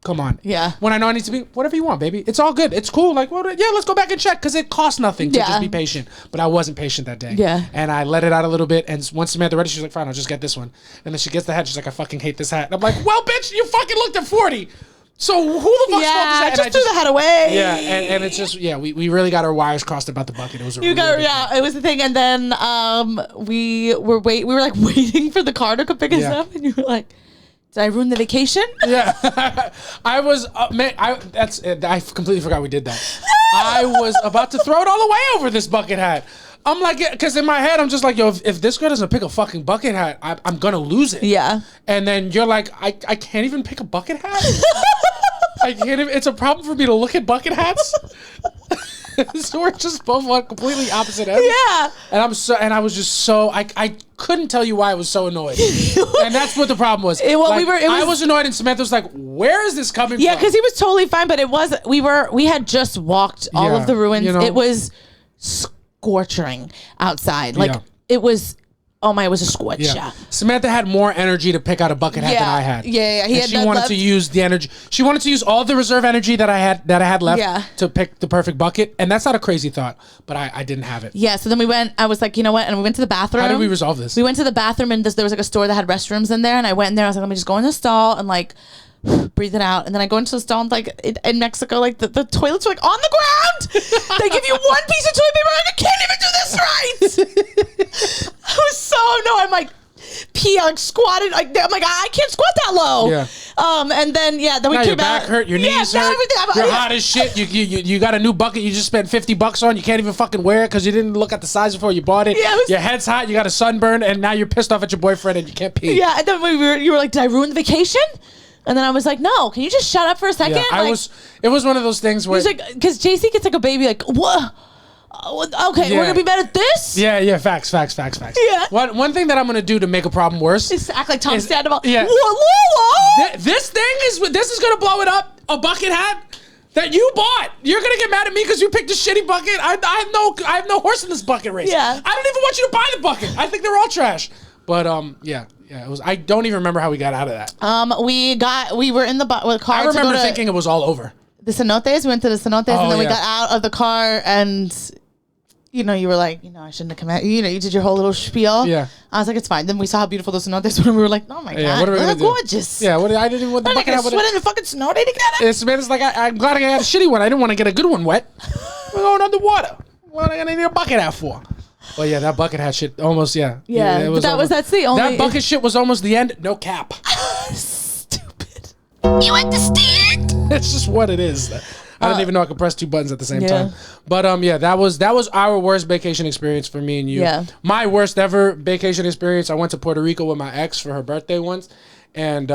come on. Yeah. When I know I need to be, whatever you want, baby. It's all good. It's cool. Like, let's go back and check, because it costs nothing to just be patient. But I wasn't patient that day. Yeah. And I let it out a little bit. And once Samantha read it, she's like, fine, I'll just get this one. And then she gets the hat. She's like, I fucking hate this hat. And I'm like, well, bitch, you fucking looked at 40. So who the fuck's fault is that? Just threw the hat away. Yeah, and it's just, we really got our wires crossed about the bucket. It was it was the thing. And then we were like waiting for the car to come pick us up, and you were like, did I ruin the vacation? Yeah. I was, I completely forgot we did that. I was about to throw it all away over this bucket hat. I'm like, because in my head, I'm just like, yo, if this girl doesn't pick a fucking bucket hat, I'm going to lose it. Yeah. And then you're like, I can't even pick a bucket hat? I can't even, it's a problem for me to look at bucket hats? So we're just both on completely opposite ends. Yeah. And I was just so I couldn't tell you why I was so annoyed. And that's what the problem was. I was annoyed, and Samantha was like, "Where is this coming from?" Yeah, because he was totally fine, but we had just walked all of the ruins. It was scorching outside. Like it was. Oh my! It was a scorch. Yeah. Samantha had more energy to pick out a bucket hat than I had. Yeah. She wanted to use the energy. She wanted to use all the reserve energy that I had left to pick the perfect bucket, and that's not a crazy thought, but I didn't have it. Yeah. So then we went. I was like, you know what? And we went to the bathroom. How did we resolve this? We went to the bathroom, and there was like a store that had restrooms in there, and I went in there. I was like, let me just go in the stall and like breathe it out, and then I go into the stall and like in Mexico, like the toilets are like on the ground. They give you one piece of toilet paper. Like, I can't even do this right. I was so annoyed. I'm like, pee. I like squatted. I'm like, I can't squat that low. Yeah. And then then we came your back hurt, your knees hurt. Everything. You're hot as shit. You got a new bucket you just spent $50 on. You can't even fucking wear it because you didn't look at the size before you bought it. Yeah, your head's hot. You got a sunburn, and now you're pissed off at your boyfriend and you can't pee. Yeah. And then you were like, did I ruin the vacation? And then I was like, no, can you just shut up for a second? Yeah, it was one of those things where... He's like, because JC gets like a baby, like, what? Okay, we're going to be better at this? Yeah, facts. Yeah. One thing that I'm going to do to make a problem worse... is act like Tom Sandoval. Yeah. This is going to blow it up. A bucket hat that you bought. You're going to get mad at me because you picked a shitty bucket. I have no horse in this bucket race. Yeah. I don't even want you to buy the bucket. I think they're all trash. But, yeah, it was. I don't even remember how we got out of that. We were in the car. I remember thinking it was all over. The cenotes. We went to the cenotes, and then we got out of the car, and you were like, I shouldn't have come out. You did your whole little spiel. Yeah. I was like, it's fine. Then we saw how beautiful the cenotes were, and we were like, oh my god, what are we gonna do? Gorgeous. Yeah. I didn't want the bucket hat. Sweat in the fucking cenote together. Samantha's like, I'm glad I got a shitty one. I didn't want to get a good one wet. We're going underwater. What am I gonna need a bucket hat for? Well, yeah, that bucket hat shit almost, Yeah, that's the only... That bucket shit was almost the end. No cap. Stupid. You understand? It's just what it is. I didn't even know I could press two buttons at the same time. But, that was our worst vacation experience for me and you. Yeah. My worst ever vacation experience, I went to Puerto Rico with my ex for her birthday once. And,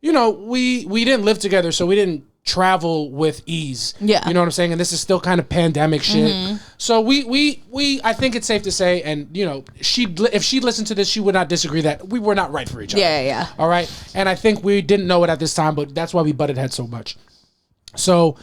we didn't live together, so we didn't travel with ease. Yeah. You know what I'm saying? And this is still kind of pandemic shit. Mm-hmm. So we I think it's safe to say, and if she listened to this, she would not disagree that we were not right for each other. Yeah. All right. And I think we didn't know it at this time, but that's why we butted heads so much. So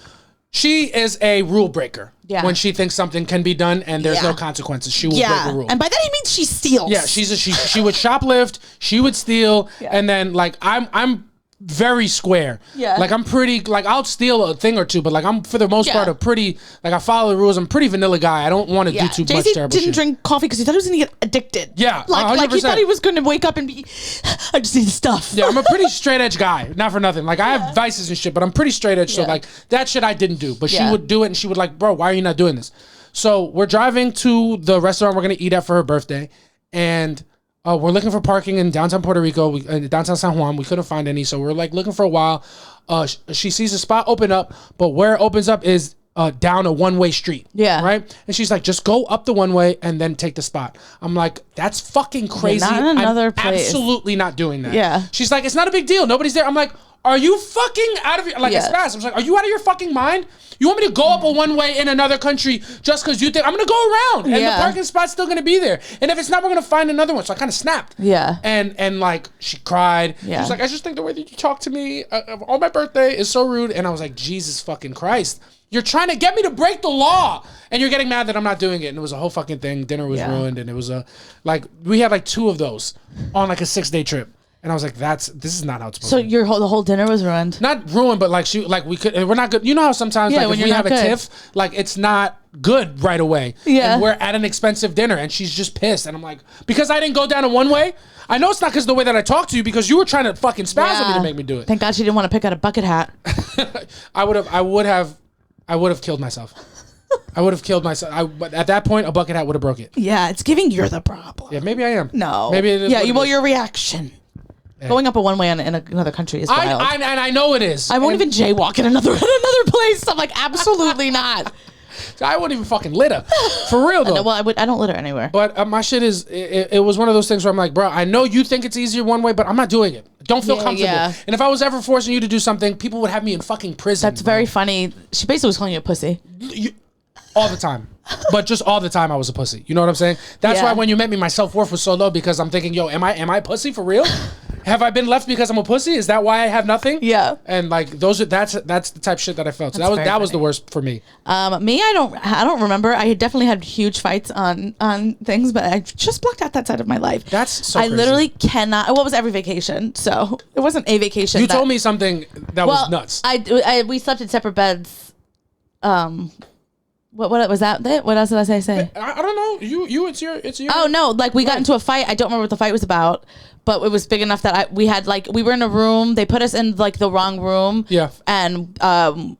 she is a rule breaker. Yeah. When she thinks something can be done and there's no consequences, she will break a rule. And by that he means she steals. Yeah, she would shoplift, she would steal, and then like I'm very square. Yeah. Like I'm pretty, like I'll steal a thing or two, but like I'm for the most part a pretty, like I follow the rules. I'm a pretty vanilla guy. I don't want to do too much terrible shit. JC didn't drink coffee because he thought he was going to get addicted. Yeah, like he thought he was going to wake up and be, I just need stuff. Yeah, I'm a pretty straight edge guy. Not for nothing. Like I have vices and shit, but I'm pretty straight edge. So like that shit I didn't do, but she would do it and she would like, bro, why are you not doing this? So we're driving to the restaurant we're going to eat at for her birthday, and we're looking for parking in downtown Puerto Rico, downtown San Juan. We couldn't find any, so we're like looking for a while. She sees a spot open up, but where it opens up is down a one-way street. Yeah. Right? And she's like, just go up the one-way and then take the spot. I'm like, that's fucking crazy. Not in another I'm place. absolutely not doing that. Yeah. She's like, it's not a big deal. Nobody's there. I'm like, are you fucking out of your... Like, it's fast. I was like, are you out of your fucking mind? You want me to go up a one-way in another country just because you think... I'm going to go around. And the parking spot's still going to be there. And if it's not, we're going to find another one. So I kind of snapped. Yeah. And like, she cried. Yeah. She was like, I just think the way that you talk to me on my birthday is so rude. And I was like, Jesus fucking Christ. You're trying to get me to break the law. And you're getting mad that I'm not doing it. And it was a whole fucking thing. Dinner was ruined. And it was we had like 2 of those on like a 6-day trip. And I was like, this is not how it's supposed to be. So the whole dinner was ruined? Not ruined, but like we're not good. You know how sometimes like if we have a tiff, like it's not good right away. Yeah. And we're at an expensive dinner and she's just pissed. And I'm like, because I didn't go down a one-way? I know it's not because of the way that I talk to you, because you were trying to fucking spaz on me to make me do it. Thank God she didn't want to pick out a bucket hat. I would have killed myself. I would have killed myself. But at that point, a bucket hat would have broke it. Yeah, it's giving you're the problem. Yeah, maybe I am. No. Maybe it is. Yeah, your reaction. Yeah. Going up a one-way in another country is wild. And I know it is. I won't even jaywalk in another place. I'm like, absolutely not. I wouldn't even fucking litter. For real, though. Well, I don't litter anywhere. But my shit is, it was one of those things where I'm like, bro, I know you think it's easier one way, but I'm not doing it. Don't feel comfortable. Yeah. And if I was ever forcing you to do something, people would have me in fucking prison. That's very funny. She basically was calling you a pussy. all the time. But just all the time I was a pussy. You know what I'm saying? That's why when you met me, my self-worth was so low because I'm thinking, yo, am I a pussy for real? Have I been left because I'm a pussy? Is that why I have nothing? Yeah. And like that's the type of shit that I felt. So that was the worst for me. Me, I don't remember. I had definitely had huge fights on things, but I just blocked out that side of my life. That's so crazy. Literally cannot. What was every vacation? So it wasn't a vacation. You told me something that was nuts. We slept in separate beds. What was that? What else did I say? I don't know. It's your. Oh no! Like we got into a fight. I don't remember what the fight was about, but it was big enough that we were in a room. They put us in like the wrong room. Yeah. And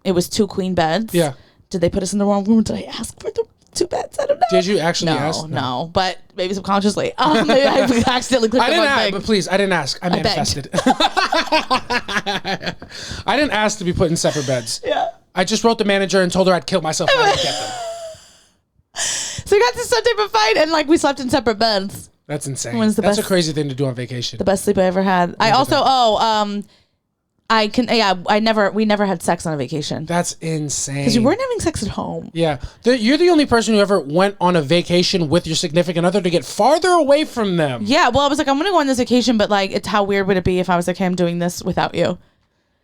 it was 2 queen beds. Yeah. Did they put us in the wrong room? Did I ask for the 2 beds? I don't know. Did you actually ask? No, but maybe subconsciously. Maybe I accidentally clicked the wrong thing. But please, I didn't ask. I manifested. I didn't ask to be put in separate beds. Yeah. I just wrote the manager and told her I'd kill myself if I didn't get them. So we got to some type of fight and like we slept in separate beds. That's insane. That's a crazy thing to do on vacation. The best sleep I ever had. I also we never had sex on a vacation. That's insane. Because we weren't having sex at home. Yeah. You're the only person who ever went on a vacation with your significant other to get farther away from them. Yeah, well I was like, I'm gonna go on this vacation, but like how weird would it be if I was like, hey, I'm doing this without you?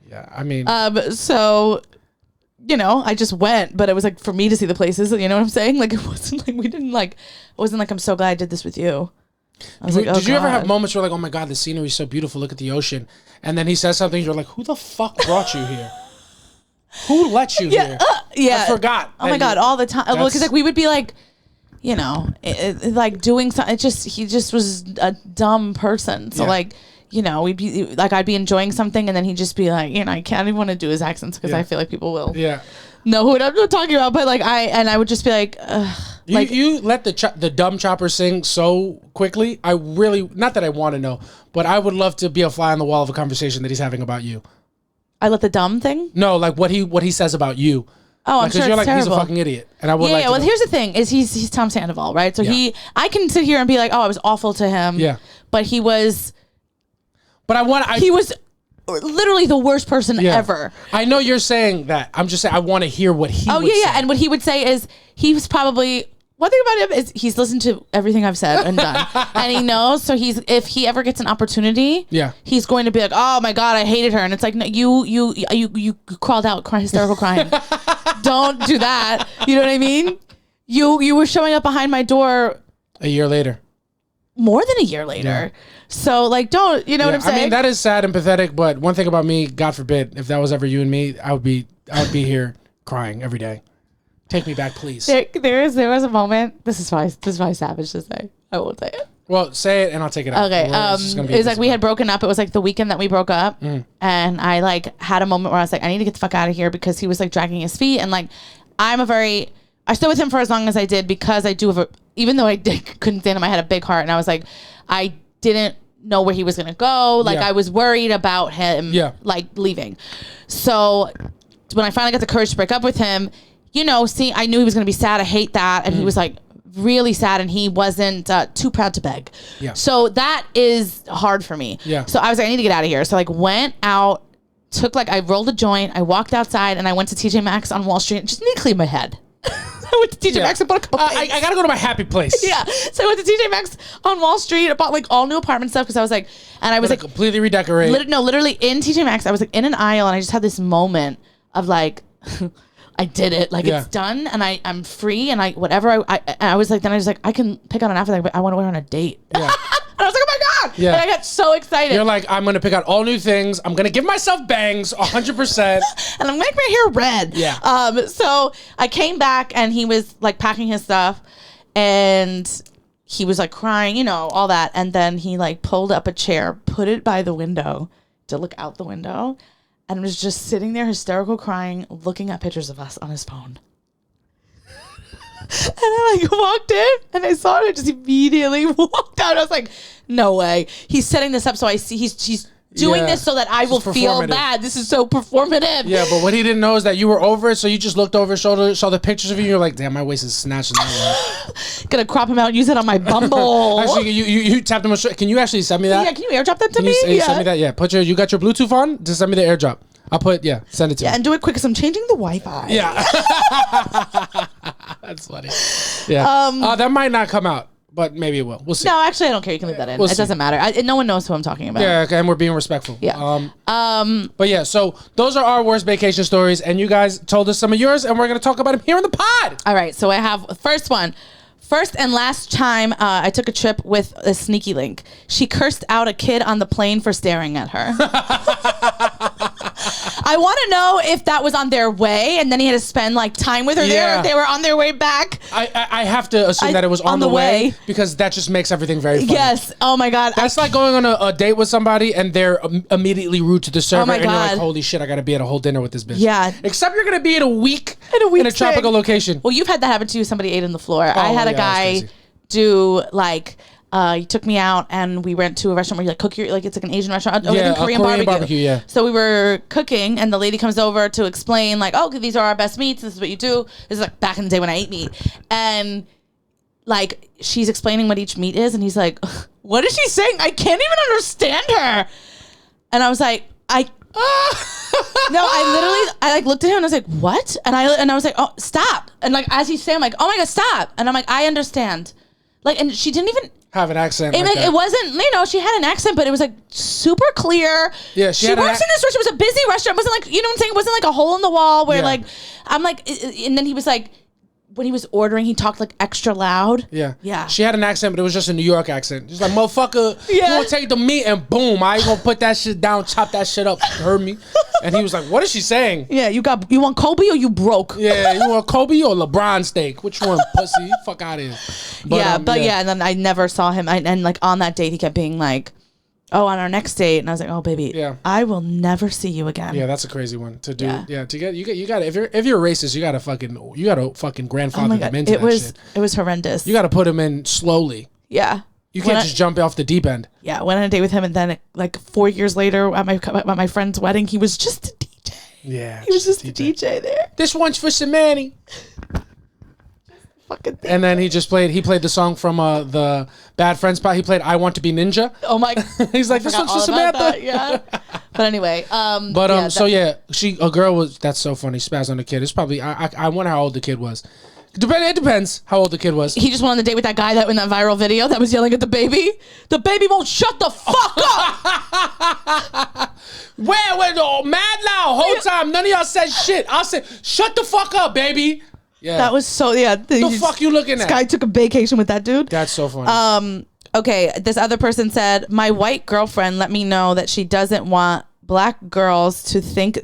Yeah, I mean so you know, I just went, but it was like for me to see the places, you know what I'm saying? Like it wasn't like it wasn't like I'm so glad I did this with you. I was like, oh, did you ever have moments where like, oh my God, the scenery is so beautiful, look at the ocean, and then he says something, you're like, who the fuck brought you here? Who let you here? Yeah. I forgot. Oh my God, all the time. Well, because like we would be like, you know, like doing something. He just was a dumb person. So like, you know, we'd be like, I'd be enjoying something, and then he'd just be like, you know, I can't even want to do his accents because I feel like people will know who I'm talking about. But like I would just be like, you let the dumb chopper sing so quickly. I really, not that I want to know, but I would love to be a fly on the wall of a conversation that he's having about you. I let the dumb thing? No, like what he says about you. Oh, I'm sure you're it's like, he's terrible. a fucking idiot. And I would like to well, know. here's the thing, is he's Tom Sandoval, right? So I can sit here and be like, oh, I was awful to him. Yeah. But he was... But he was literally the worst person ever. I know you're saying that. I'm just saying I want to hear what he would say. And what he would say is he was probably... One thing about him is he's listened to everything I've said and done. And he knows, so if he ever gets an opportunity, he's going to be like, oh my God, I hated her. And it's like, no, you crawled out hysterical crying. Don't do that. You know what I mean? You were showing up behind my door a year later. More than a year later. Yeah. So like, don't, you know what I'm saying? I mean, that is sad and pathetic, but one thing about me, God forbid, if that was ever you and me, I would be here crying every day. Take me back, please. There was a moment. This is probably savage to say. I won't say it. Well, say it and I'll take it out. Okay. It was like we had broken up. It was like the weekend that we broke up, and I like had a moment where I was like, I need to get the fuck out of here because he was like dragging his feet, and like I stood with him for as long as I did because I do have even though couldn't stand him, I had a big heart, and I was like, I didn't know where he was gonna go. Like I was worried about him, like leaving. So when I finally got the courage to break up with him. You know, I knew he was going to be sad. I hate that. And he was like really sad and he wasn't too proud to beg. Yeah. So that is hard for me. Yeah. So I was like, I need to get out of here. So like went out, I rolled a joint. I walked outside and I went to TJ Maxx on Wall Street and just need to clean my head. I went to TJ Maxx and bought a couple things. I got to go to my happy place. Yeah. So I went to TJ Maxx on Wall Street. I bought like all new apartment stuff because I was like, and I was like completely redecorate. Literally in TJ Maxx. I was like in an aisle and I just had this moment of like, I did it. Like it's done and I'm free and I was like, then I was like, I can pick out an outfit but I want to wear on a date. Yeah. And I was like, oh my God. Yeah. And I got so excited. You're like, I'm going to pick out all new things. I'm going to give myself bangs 100%. And I'm going to make my hair red. Yeah. So I came back and he was like packing his stuff and he was like crying, you know, all that. And then he like pulled up a chair, put it by the window to look out the window. And was just sitting there hysterical crying, looking at pictures of us on his phone. And I like walked in and I saw it. I just immediately walked out. I was like, no way. He's setting this up so I see he's doing this so that I will feel bad. This is so performative. Yeah, but what he didn't know is that you were over it. So you just looked over his shoulder, saw the pictures of you. You're like, damn, my waist is snatched in that one. Gonna crop him out and use it on my Bumble. Actually, you tapped him. Can you actually send me that? Yeah, can you airdrop that to me? Send me that. Yeah, you got your Bluetooth on? Just send me the airdrop. I'll send it to you. Yeah, and do it quick because I'm changing the Wi-Fi. Yeah. That's funny. Yeah. That might not come out, but maybe it will. We'll see. No, actually, I don't care. You can leave that in. It doesn't matter. No one knows who I'm talking about. Yeah, okay, and we're being respectful. Yeah. But yeah, so those are our worst vacation stories, and you guys told us some of yours, and we're going to talk about them here in the pod. All right, so I have first one. First and last time I took a trip with a sneaky link. She cursed out a kid on the plane for staring at her. I want to know if that was on their way and then he had to spend like time with her there. Or they were on their way back. I have to assume that it was on the way because that just makes everything very funny. Yes. Oh my God. That's like going on a date with somebody and they're immediately rude to the server and you're like, holy shit, I got to be at a whole dinner with this bitch. Yeah. Except you're going to be in a week in a tropical location. Well, you've had that happen to you. Somebody ate on the floor. I had a guy do like... he took me out and we went to a restaurant where you like cook it's like an Asian restaurant. Yeah, Korean barbecue. Yeah. So we were cooking and the lady comes over to explain like, oh, these are our best meats. This is what you do. This is like back in the day when I ate meat. And like she's explaining what each meat is and he's like, what is she saying? I can't even understand her. And I was like, I like looked at him and I was like, what? And I was like, oh, stop. And like as he's saying, I'm like, oh my God, stop. And I'm like, I understand. Like, and she didn't even have an accent. It wasn't, she had an accent, but it was like super clear. Yeah, she works in this restaurant. It was a busy restaurant. It wasn't like, you know what I'm saying? It wasn't like a hole in the wall where like, I'm like, and then he was like, when he was ordering, he talked like extra loud. Yeah. Yeah. She had an accent, but it was just a New York accent. Just like, motherfucker, you gonna take the meat and boom, I ain't gonna put that shit down, chop that shit up. You heard me? And he was like, what is she saying? Yeah, you want Kobe or you broke? Yeah, you want Kobe or LeBron steak? Which one, pussy? Fuck out of here. But, and then I never saw him. And like on that date, he kept being like, oh, on our next date, and I was like, oh, baby, I will never see you again. Yeah, that's a crazy one to do. Yeah, to get you got if you're racist, you gotta fucking grandfather them into that shit. It was horrendous. You gotta put him in slowly. Yeah. You can't just jump off the deep end. Yeah, went on a date with him, and then like 4 years later at my friend's wedding, he was just a DJ. Yeah, he was just a DJ there. This one's for Samani. And then he played the song from the Bad Friends spot. He played I Want to Be Ninja. Oh my. He's like, this one's for Samantha. Yeah. But anyway, a girl was, that's so funny. Spazzed on the kid. It's probably, I wonder how old the kid was. It depends how old the kid was. He just went on the date with that guy that in that viral video that was yelling at the baby. The baby won't shut the fuck up. Where mad loud whole time. None of y'all said shit. I said, shut the fuck up, baby. Yeah. That was so, The fuck you looking at? This guy took a vacation with that dude. That's so funny. Okay, this other person said, my white girlfriend let me know that she doesn't want black girls to think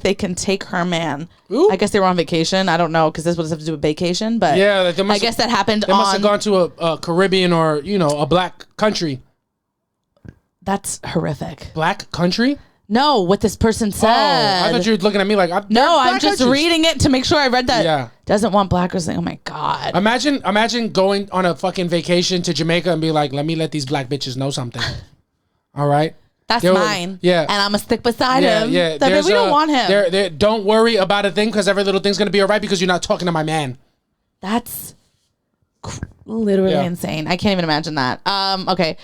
they can take her man. Ooh. I guess they were on vacation. I don't know, because this would have to do with Baecation, but yeah, I guess that happened. They must have gone to a Caribbean or a black country. That's horrific. Black country? No, what this person said. Oh, I thought you were looking at me like... I'm just reading it to make sure I read that. Yeah. Doesn't want black girls. Oh, my God. Imagine going on a fucking vacation to Jamaica and be like, let these black bitches know something. All right? That's mine. Yeah. And I'm going to stick beside him. Yeah. We don't want him. Don't worry about a thing because every little thing's going to be all right because you're not talking to my man. That's literally insane. I can't even imagine that. Okay.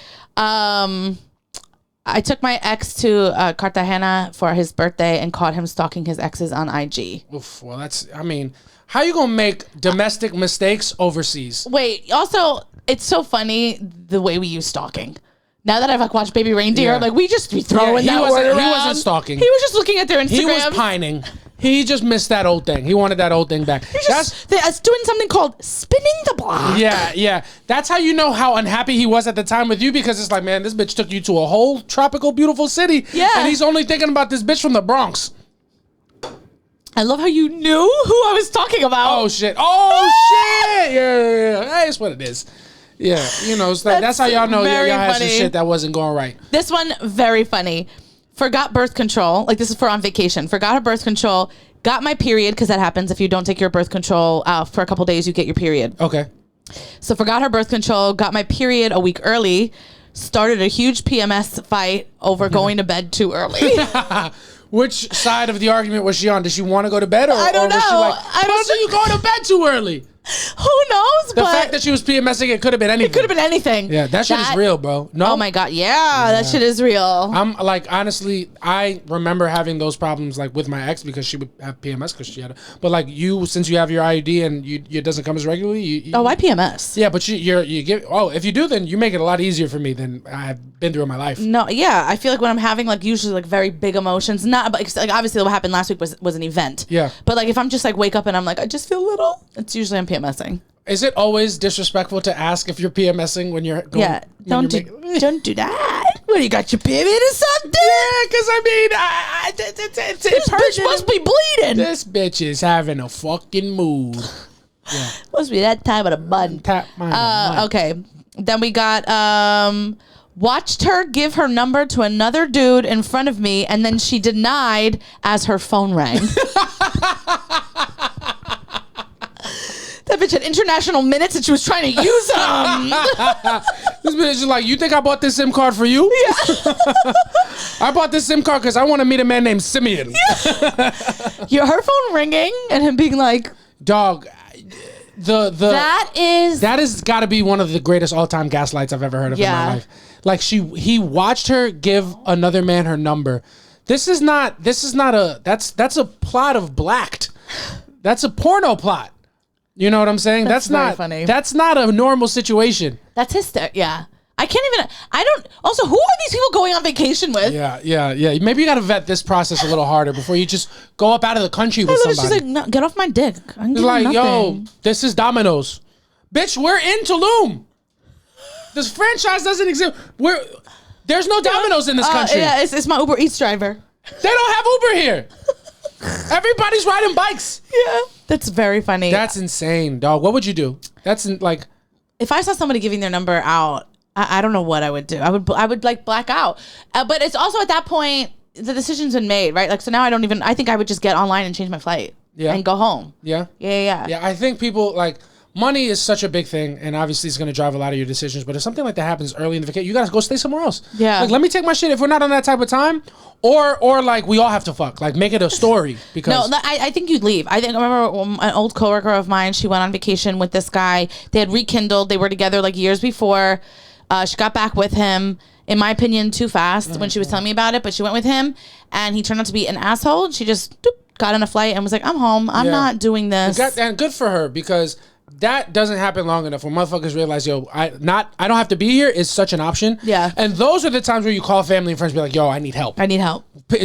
I took my ex to Cartagena for his birthday and caught him stalking his exes on IG. Oof, well, how you gonna make domestic mistakes overseas? Wait, also, it's so funny the way we use stalking. Now that I've watched Baby Reindeer, we just be throwing that word around. He wasn't stalking. He was just looking at their Instagram. He was pining. He just missed that old thing. He wanted that old thing back. That's doing something called spinning the block. Yeah. That's how you know how unhappy he was at the time with you, because it's like, man, this bitch took you to a whole tropical, beautiful city. Yeah. And he's only thinking about this bitch from the Bronx. I love how you knew who I was talking about. Oh, shit. Yeah. That's what it is. Yeah. It's like, that's how y'all know y'all had some shit that wasn't going right. This one, very funny. Forgot birth control. Like, this is for on vacation. Forgot her birth control. Got my period, because that happens if you don't take your birth control for a couple days, you get your period. Okay. So forgot her birth control. Got my period a week early. Started a huge PMS fight over going to bed too early. Which side of the argument was she on? Did she want to go to bed, or I don't know. Was she like, I don't see you going to bed too early? Who knows? The fact that she was PMSing, it could have been anything. It could have been anything. Yeah, that shit is real, bro. No? Oh my God. Yeah, that shit is real. I'm like, honestly, I remember having those problems like with my ex because she would have PMS because she had but like you, since you have your IUD and it doesn't come as regularly. Why PMS? Yeah, but you give, if you do, then you make it a lot easier for me than I've been through in my life. No, yeah. I feel like when I'm having like usually like very big emotions, not like obviously what happened last week was an event. Yeah. But like if I'm just like wake up and I'm like, I just feel little, it's usually I'm PMSing. Is it always disrespectful to ask if you're PMSing when you're going? Yeah, don't do that. What, you got your period or something? Yeah, because I mean, this bitch must be bleeding. This bitch is having a fucking mood. Yeah. Must be that time of the month. Okay, then we got watched her give her number to another dude in front of me, and then she denied as her phone rang. That bitch had international minutes and she was trying to use them. This bitch is like, you think I bought this SIM card for you? Yeah. I bought this SIM card because I want to meet a man named Simeon. Yeah, her phone ringing and him being like, dog, that has got to be one of the greatest all-time gaslights I've ever heard of in my life. Like he watched her give another man her number. That's a plot of Blacked. That's a porno plot. You know what I'm saying? That's not funny. That's not a normal situation. That's hysterical. Yeah. Also, who are these people going on vacation with? Yeah. Maybe you got to vet this process a little harder before you just go up out of the country with somebody. She's like, no, get off my dick. I'm like, nothing. yo, this is Domino's. Bitch, we're in Tulum. This franchise doesn't exist. There's no Domino's in this country. Yeah, it's my Uber Eats driver. They don't have Uber here. Everybody's riding bikes. Yeah. That's very funny. That's insane, dog. What would you do? Like, if I saw somebody giving their number out, I don't know what I would do. I would like black out. But it's also at that point, the decision's been made, right? Like, so now I think I would just get online and change my flight. Yeah. And go home. Yeah. Yeah. Yeah, I think people like, money is such a big thing, and obviously it's going to drive a lot of your decisions. But if something like that happens early in the vacation, you got to go stay somewhere else. Yeah. Like, let me take my shit if we're not on that type of time, or like we all have to fuck. Like, make it a story. Because no, I think you'd leave. I remember an old coworker of mine. She went on vacation with this guy. They had rekindled. They were together like years before. She got back with him. In my opinion, too fast when she was telling me about it. But she went with him, and he turned out to be an asshole. She just got on a flight and was like, "I'm home. I'm not doing this." And good for her, because that doesn't happen long enough when motherfuckers realize, yo, I don't have to be here is such an option. Yeah. And those are the times where you call family and friends and be like, yo, I need help.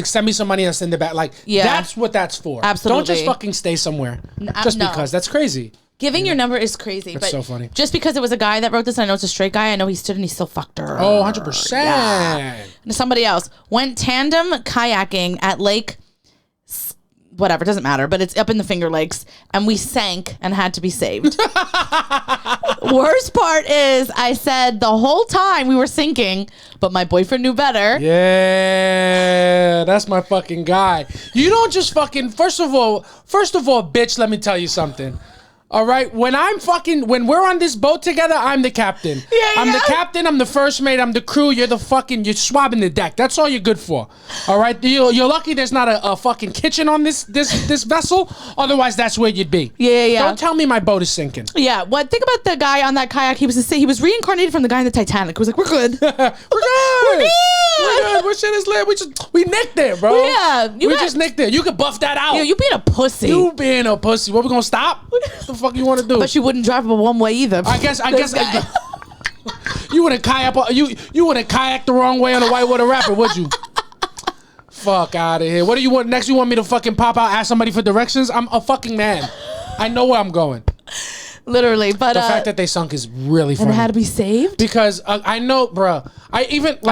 Send me some money and send it back. Like, that's what that's for. Absolutely. Don't just fucking stay somewhere just because. That's crazy. Giving your number is crazy. That's so funny. Just because it was a guy that wrote this, and I know it's a straight guy, I know he stood and he still fucked her. Oh, 100%. Yeah. Somebody else went tandem kayaking at Lake, whatever, doesn't matter, but it's up in the Finger Lakes, and we sank and had to be saved. Worst part is I said the whole time we were sinking, but my boyfriend knew better. Yeah, that's my fucking guy. You don't just fucking, first of all, bitch, let me tell you something. All right, when we're on this boat together, I'm the captain. I'm the captain, I'm the first mate, I'm the crew, you're swabbing the deck. That's all you're good for. All right, you're lucky there's not a fucking kitchen on this vessel. Otherwise, that's where you'd be. Yeah. Don't tell me my boat is sinking. Yeah, well, think about the guy on that kayak. He was reincarnated from the guy in the Titanic. He was like, we're good. We're good. What shit is lit? We nicked it, bro. Yeah. We just nicked it. You could buff that out. Yeah, you being a pussy. What we gonna stop? What the fuck you want to do? But you wouldn't drive a one way either. I guess you wouldn't kayak. You wouldn't kayak the wrong way on a whitewater rapid, would you? Fuck out of here. What do you want next? You want me to fucking pop out, ask somebody for directions? I'm a fucking man. I know where I'm going. Literally, but the fact that they sunk is really funny. And had to be saved because I know, bro. I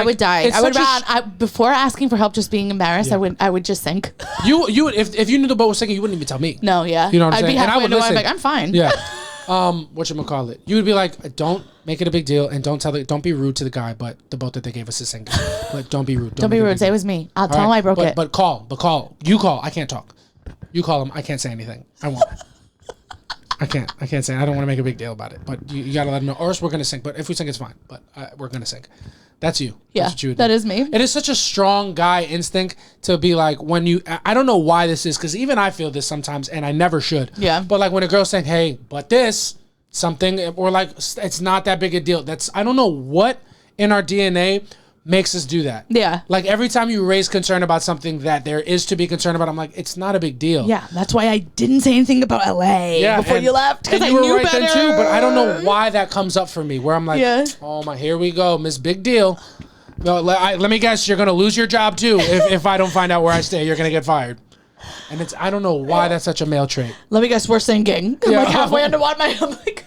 would die. Before asking for help, just being embarrassed. Yeah. I would just sink. You would if you knew the boat was sinking, you wouldn't even tell me. No, yeah. You know what I'm saying? Be halfway and I would listen. I'm fine. Yeah. Whatchamacallit? You would be like, don't make it a big deal and don't be rude to the guy, but the boat that they gave us is sinking. But don't be rude. Don't be rude. Say it was me. I'll tell him I broke it. But call. You call. I can't talk. You call him. I can't say anything. I won't. I can't say. I don't want to make a big deal about it. But you got to let him know. Or else we're going to sink. But if we sink, it's fine. But we're going to sink. That's you. Yeah, that's what you would do. That is me. It is such a strong guy instinct to be like, when you, I don't know why this is, because even I feel this sometimes, and I never should. Yeah. But like when a girl's saying, hey, but this, something, or like it's not that big a deal. I don't know what in our DNA makes us do that. Yeah. Like every time you raise concern about something that there is to be concerned about, I'm like, it's not a big deal. Yeah, that's why I didn't say anything about LA before you left, because I you were knew right better. then too, but I don't know why that comes up for me, where I'm like, oh my, here we go, Miss Big Deal. No, let me guess, you're gonna lose your job too if I don't find out where I stay. You're gonna get fired. And I don't know why that's such a male trait. Let me guess, we're sinking. I'm like halfway underwater. I'm like,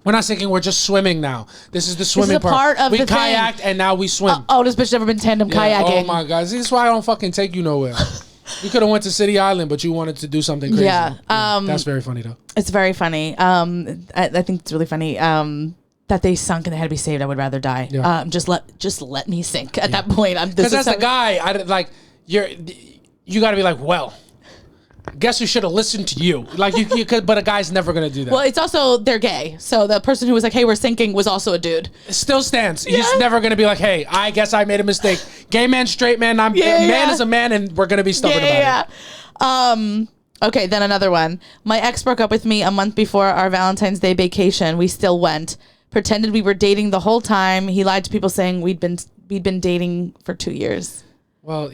we're not sinking. We're just swimming now. This is the swimming part. Of we the kayaked and now we swim. This bitch never been tandem kayaking. Oh my God, this is why I don't fucking take you nowhere. You could have went to City Island, but you wanted to do something crazy. Yeah. That's very funny though. It's very funny. I think it's really funny. That they sunk and they had to be saved. I would rather die. Yeah. Just let me sink at that point. Because as a guy, you got to be like, well, guess we should have listened to you. Like you could, but a guy's never gonna do that. Well, it's also they're gay, so the person who was like, "Hey, we're sinking," was also a dude. It still stands. He's never gonna be like, "Hey, I guess I made a mistake." Gay man, straight man. Man is a man, and we're gonna be stubborn about it. Okay, then another one. My ex broke up with me a month before our Valentine's Day vacation. We still went. Pretended we were dating the whole time. He lied to people saying we'd been dating for 2 years. Well,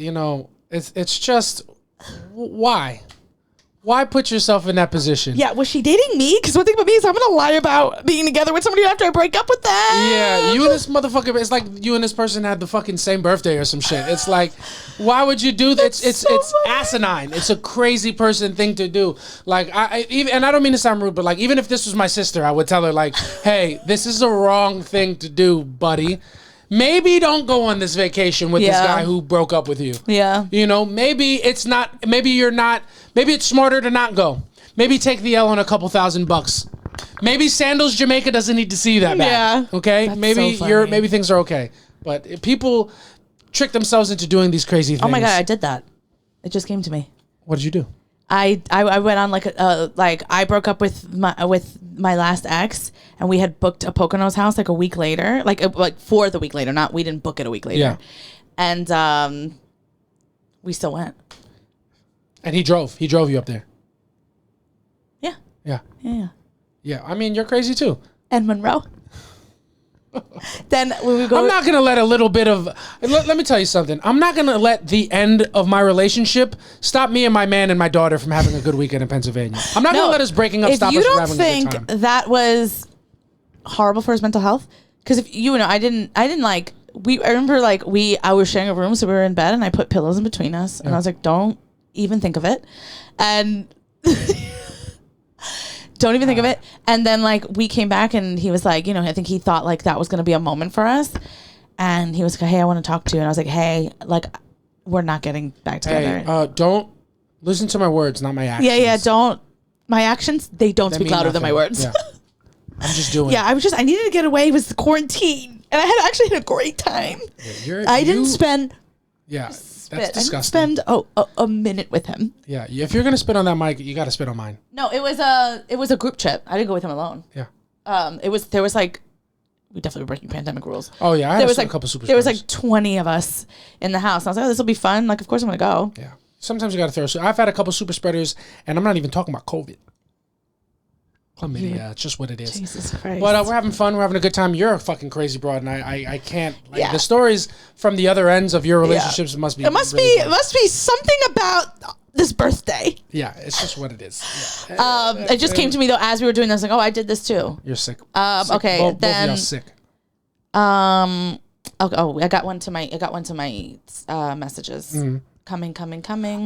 it's just why put yourself in that position? Yeah, was she dating me? Because one thing about me is I'm gonna lie about being together with somebody after I break up with them. Yeah, you and this motherfucker. It's like you and this person had the fucking same birthday or some shit. It's like, why would you do that? It's asinine. It's a crazy person thing to do. Like and I don't mean to sound rude, but like even if this was my sister, I would tell her like, hey, this is a wrong thing to do, buddy. Maybe don't go on this vacation with this guy who broke up with you. Yeah. Maybe it's not, maybe it's smarter to not go. Maybe take the L on a couple $1,000. Maybe Sandals Jamaica doesn't need to see you that bad. Yeah. Okay? That's maybe so maybe things are okay. But if people trick themselves into doing these crazy things. Oh my God, I did that. It just came to me. What did you do? I went on I broke up with my last ex, and we had booked a Poconos house like a week later, like for the week later, we didn't book it a week later. Yeah. And we still went. And he drove you up there. Yeah. Yeah. Yeah. Yeah. I mean, you're crazy too. And Monroe. Then when we go, I'm not gonna let a little bit of. Let me tell you something. I'm not gonna let the end of my relationship stop me and my man and my daughter from having a good weekend in Pennsylvania. I'm not gonna let us breaking up stop us from having a good time. If you don't think that was horrible for his mental health, because if I didn't like. I remember I was sharing a room, so we were in bed, and I put pillows in between us, and I was like, don't even think of it, and. Don't even think of it. And then we came back and he was like, I think he thought that was going to be a moment for us. And he was like, hey, I want to talk to you. And I was like, hey, we're not getting back together. Hey, don't listen to my words, not my actions. Yeah. Don't. My actions, they don't speak louder than my words. Yeah. I'm just doing it. Yeah, I needed to get away. It was the quarantine. And I actually had a great time. Yeah, I didn't spend. Yeah. That's disgusting. I didn't spend a minute with him. Yeah, if you're gonna spit on that mic, you got to spit on mine. No, it was a group trip. I didn't go with him alone. Yeah. There was we definitely were breaking pandemic rules. Oh yeah, there was a couple super. There was 20 of us in the house. I was like, this will be fun. Of course I'm gonna go. Yeah. Sometimes you got to throw. I've had a couple super spreaders, and I'm not even talking about COVID. Chlamydia, it's just what it is. Jesus Christ. But we're having fun. We're having a good time. You're a fucking crazy broad, and I can't. The stories from the other ends of your relationships must be. It must be something about this birthday. Yeah, it's just what it is. Yeah. It just came to me though as we were doing this. Like, oh, I did this too. You're sick. Okay, both then. Both of y'all sick. I got one to my messages. Mm-hmm. Coming.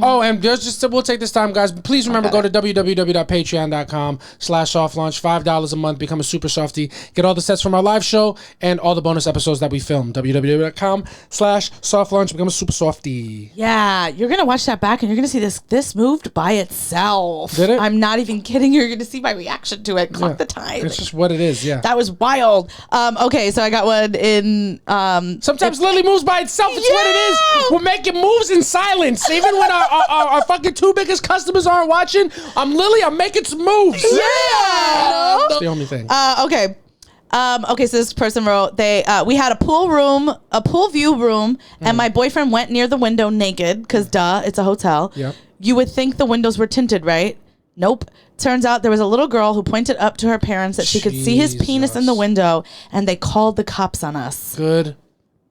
Oh, and we'll take this time, guys. Please remember, go to www.patreon.com/softlaunch. $5 a month. Become a super softie. Get all the sets from our live show and all the bonus episodes that we filmed. www.com/softlaunch. Become a super softie. Yeah, you're going to watch that back and you're going to see this moved by itself. Did it? I'm not even kidding. You're going to see my reaction to it. Clock the time. It's just what it is, yeah. That was wild. Okay, so I got one in... Sometimes Lily moves by itself. It's what it is. We're making moves inside. Even when our fucking two biggest customers aren't watching, I'm making some moves. Yeah, that's the only thing. Okay, so this person wrote we had a pool view room, and my boyfriend went near the window naked because it's a hotel. Yeah. You would think the windows were tinted, right? Nope. Turns out there was a little girl who pointed up to her parents that she could see his penis in the window, and they called the cops on us. Good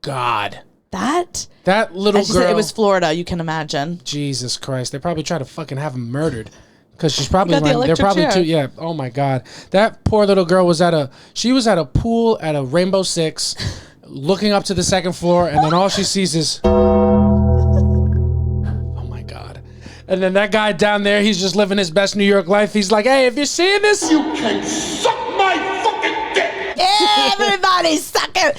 God. That little girl. Said it was Florida, you can imagine. Jesus Christ. They probably tried to fucking have him murdered. Because she's probably they're probably too, yeah. Oh my God. That poor little girl was at a pool at a Rainbow Six, looking up to the second floor, and then all she sees is, oh my God. And then that guy down there, he's just living his best New York life. He's like, hey, if you're seeing this, you can suck my fucking dick. Everybody suck it.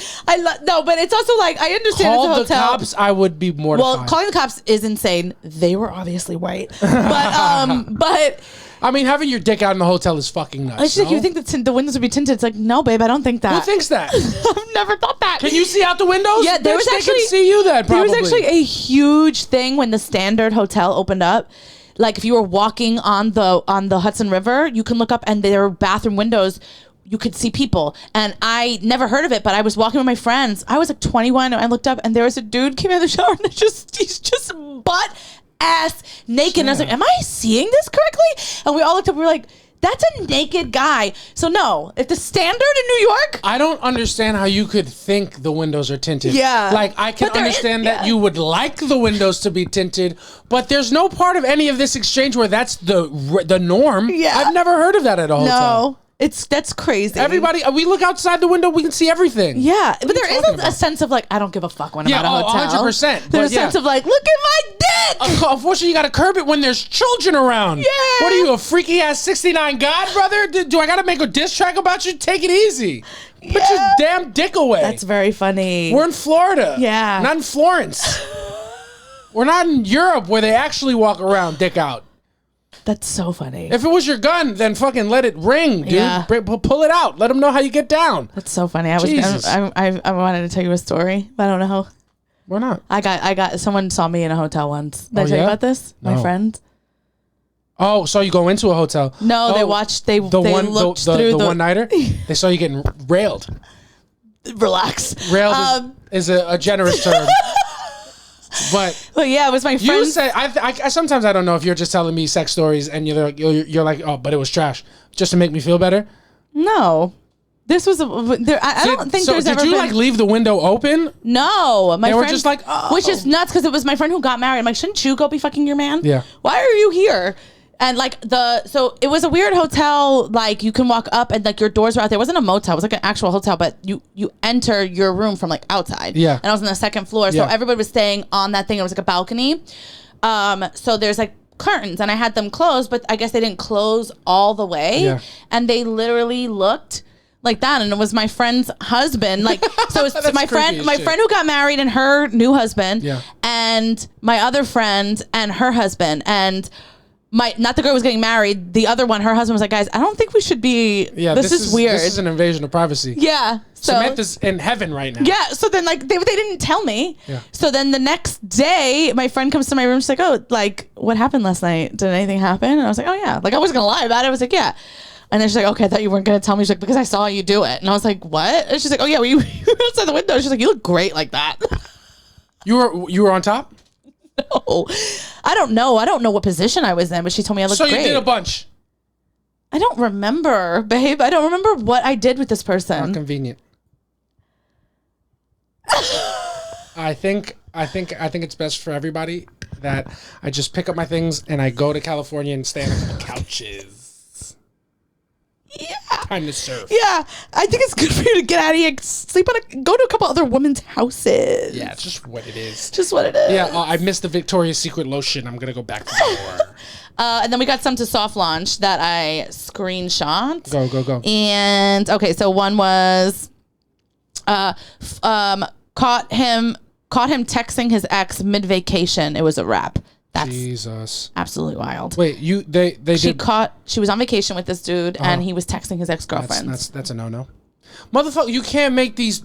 No, but it's also like, I understand Call it's a hotel. the cops, I would be mortified. Well, calling the cops is insane. They were obviously white. But I mean, having your dick out in the hotel is fucking nuts. She's like, you think the windows would be tinted? It's like, no, babe, I don't think that. Who thinks that? I've never thought that. Can you see out the windows? Yeah, they can see you then, probably. There was actually a huge thing when the Standard Hotel opened up. Like, if you were walking on the Hudson River, you can look up and there were bathroom windows. You could see people. And I never heard of it, but I was walking with my friends. I was like 21 and I looked up and there was a dude came out of the shower and he's just butt ass naked. Yeah. And I was like, am I seeing this correctly? And we all looked up and we were like, that's a naked guy. So no, if the Standard in New York. I don't understand how you could think the windows are tinted. Yeah. Like, I can understand that you would like the windows to be tinted, but there's no part of any of this exchange where that's the norm. Yeah. I've never heard of that at a hotel. No. That's crazy. Everybody, we look outside the window, we can see everything. Yeah, but there is a sense of like, I don't give a fuck when I'm at a hotel. 100%. There's a sense of like, look at my dick. Unfortunately, you got to curb it when there's children around. Yeah. What are you, a freaky ass 69 god, brother? Do I got to make a diss track about you? Take it easy. Put your damn dick away. That's very funny. We're in Florida. Yeah. Not in Florence. We're not in Europe where they actually walk around dick out. That's so funny. If it was your gun, then fucking let it ring, dude. Yeah. Pull it out. Let them know how you get down. That's so funny. I wanted to tell you a story, but I don't know how. Why not? I got someone saw me in a hotel once. Did I tell you about this? No. My friend. Oh, so you go into a hotel? No, they looked through the one nighter. They saw you getting railed. Relax. Railed is a generous term. But yeah, it was my friend. You say I sometimes I don't know if you're just telling me sex stories and you're like, oh, but it was trash just to make me feel better. No, this was I don't think there's ever. Did you like leave the window open? No, my friend were just like, oh. Which is nuts because it was my friend who got married. I'm like, shouldn't you go be fucking your man? Yeah. Why are you here? And like so it was a weird hotel. Like you can walk up and like your doors were out there. It wasn't a motel. It was like an actual hotel, but you enter your room from like outside. Yeah. And I was on the second floor, so everybody was staying on that thing. It was like a balcony. So there's like curtains, and I had them closed, but I guess they didn't close all the way. Yeah. And they literally looked like that, and it was my friend's husband. Like, so it's my friend who got married and her new husband, and my other friend and her husband, and not the girl who was getting married, the other one, her husband was like, guys, I don't think we should be. Yeah, this is weird. This is an invasion of privacy. Yeah. So, Samantha's in heaven right now. Yeah. So then like they didn't tell me. Yeah. So then the next day, my friend comes to my room. She's like, oh, like what happened last night? Did anything happen? And I was like, oh yeah. Like I wasn't gonna lie about it. I was like, yeah. And then she's like, okay, I thought you weren't gonna tell me. She's like, because I saw you do it. And I was like, what? And she's like, oh yeah, we were outside the window. She's like, you look great like that. You were on top? No, I don't know. I don't know what position I was in, but she told me I looked great. So you did a bunch. I don't remember, babe. I don't remember what I did with this person. Not convenient. I think it's best for everybody that I just pick up my things and I go to California and stay on a couple couches. Yeah. Time to surf. Yeah. I think it's good for you to get out of here, go to a couple other women's houses. Yeah, it's just what it is. Just what it is. Yeah, I missed the Victoria's Secret lotion. I'm going to go back for more. And then we got some to soft launch that I screenshot. Go. And, okay, so one was caught him texting his ex mid-vacation. It was a wrap. That's Jesus. Absolutely wild. Wait, she was on vacation with this dude and he was texting his ex-girlfriend. That's a no-no. Motherfucker, you can't make these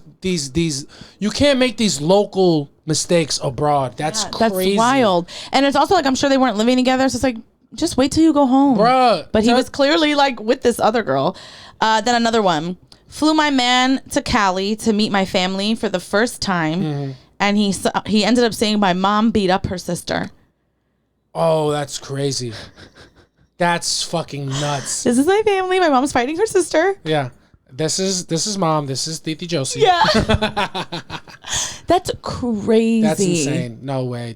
local mistakes abroad. That's crazy. That's wild. And it's also like I'm sure they weren't living together, so it's like just wait till you go home. Bruh. But he was clearly like with this other girl. Then another one. Flew my man to Cali to meet my family for the first time and he ended up saying my mom beat up her sister. Oh, that's crazy. That's fucking nuts. This is my family. My mom's fighting her sister. Yeah. This is mom. This is Titi Josie. Yeah. That's crazy. That's insane. No way.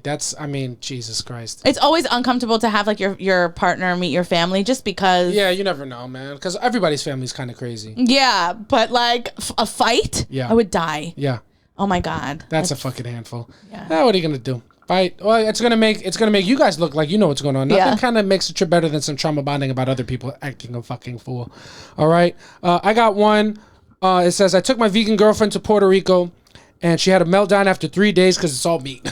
Jesus Christ. It's always uncomfortable to have like your partner meet your family just because. Yeah, you never know, man. Because everybody's family is kind of crazy. Yeah, but like a fight, yeah, I would die. Yeah. Oh my God. That's a fucking handful. Yeah. What are you gonna do? Fight? Well, it's gonna make you guys look like you know what's going on. Nothing kind of makes a trip better than some trauma bonding about other people acting a fucking fool. All right. I got one. It says I took my vegan girlfriend to Puerto Rico, and she had a meltdown after 3 days because it's all meat.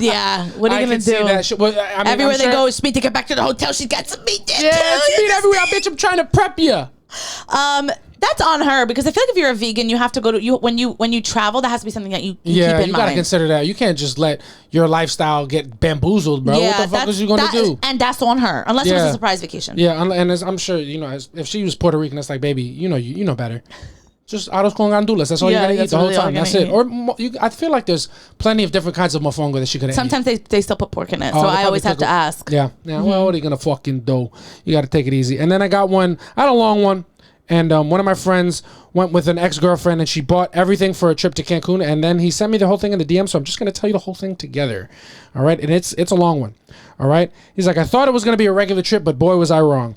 Yeah. What are you gonna do? Everywhere they go, it's meat to get back to the hotel. She's got some meat there. Yeah, it's meat everywhere, bitch. I'm trying to prep you. That's on her because I feel like if you're a vegan, you have to go to when you travel. That has to be something that you keep in mind. You gotta consider that. You can't just let your lifestyle get bamboozled, bro. Yeah, what the fuck is you gonna do? And that's on her, unless it was a surprise vacation. Yeah, and I'm sure if she was Puerto Rican, that's like, baby, you know better. Just arroz con gandules. That's all you gotta eat the whole time. That's it. Or I feel like there's plenty of different kinds of mofongo that she could. Sometimes they still put pork in it, so I always have to ask. Yeah. Mm-hmm. Well, what are you gonna fucking do? You gotta take it easy. And then I got one. I had a long one. And one of my friends went with an ex-girlfriend, and she bought everything for a trip to Cancun. And then he sent me the whole thing in the DM, so I'm just going to tell you the whole thing together. All right? And it's a long one. All right? He's like, I thought it was going to be a regular trip, but boy, was I wrong.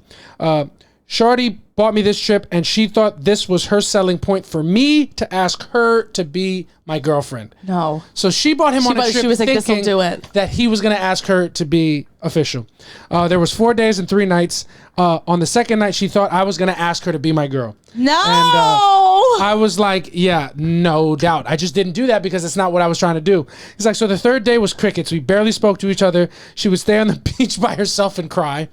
Shorty bought me this trip, and she thought this was her selling point for me to ask her to be my girlfriend. No. So she bought him on a trip. She was like, this'll do it. That he was going to ask her to be official. There was 4 days and 3 nights. On the second night, she thought I was going to ask her to be my girl. No. And I was like, yeah, no doubt. I just didn't do that because it's not what I was trying to do. He's like, so the third day was crickets. We barely spoke to each other. She would stay on the beach by herself and cry.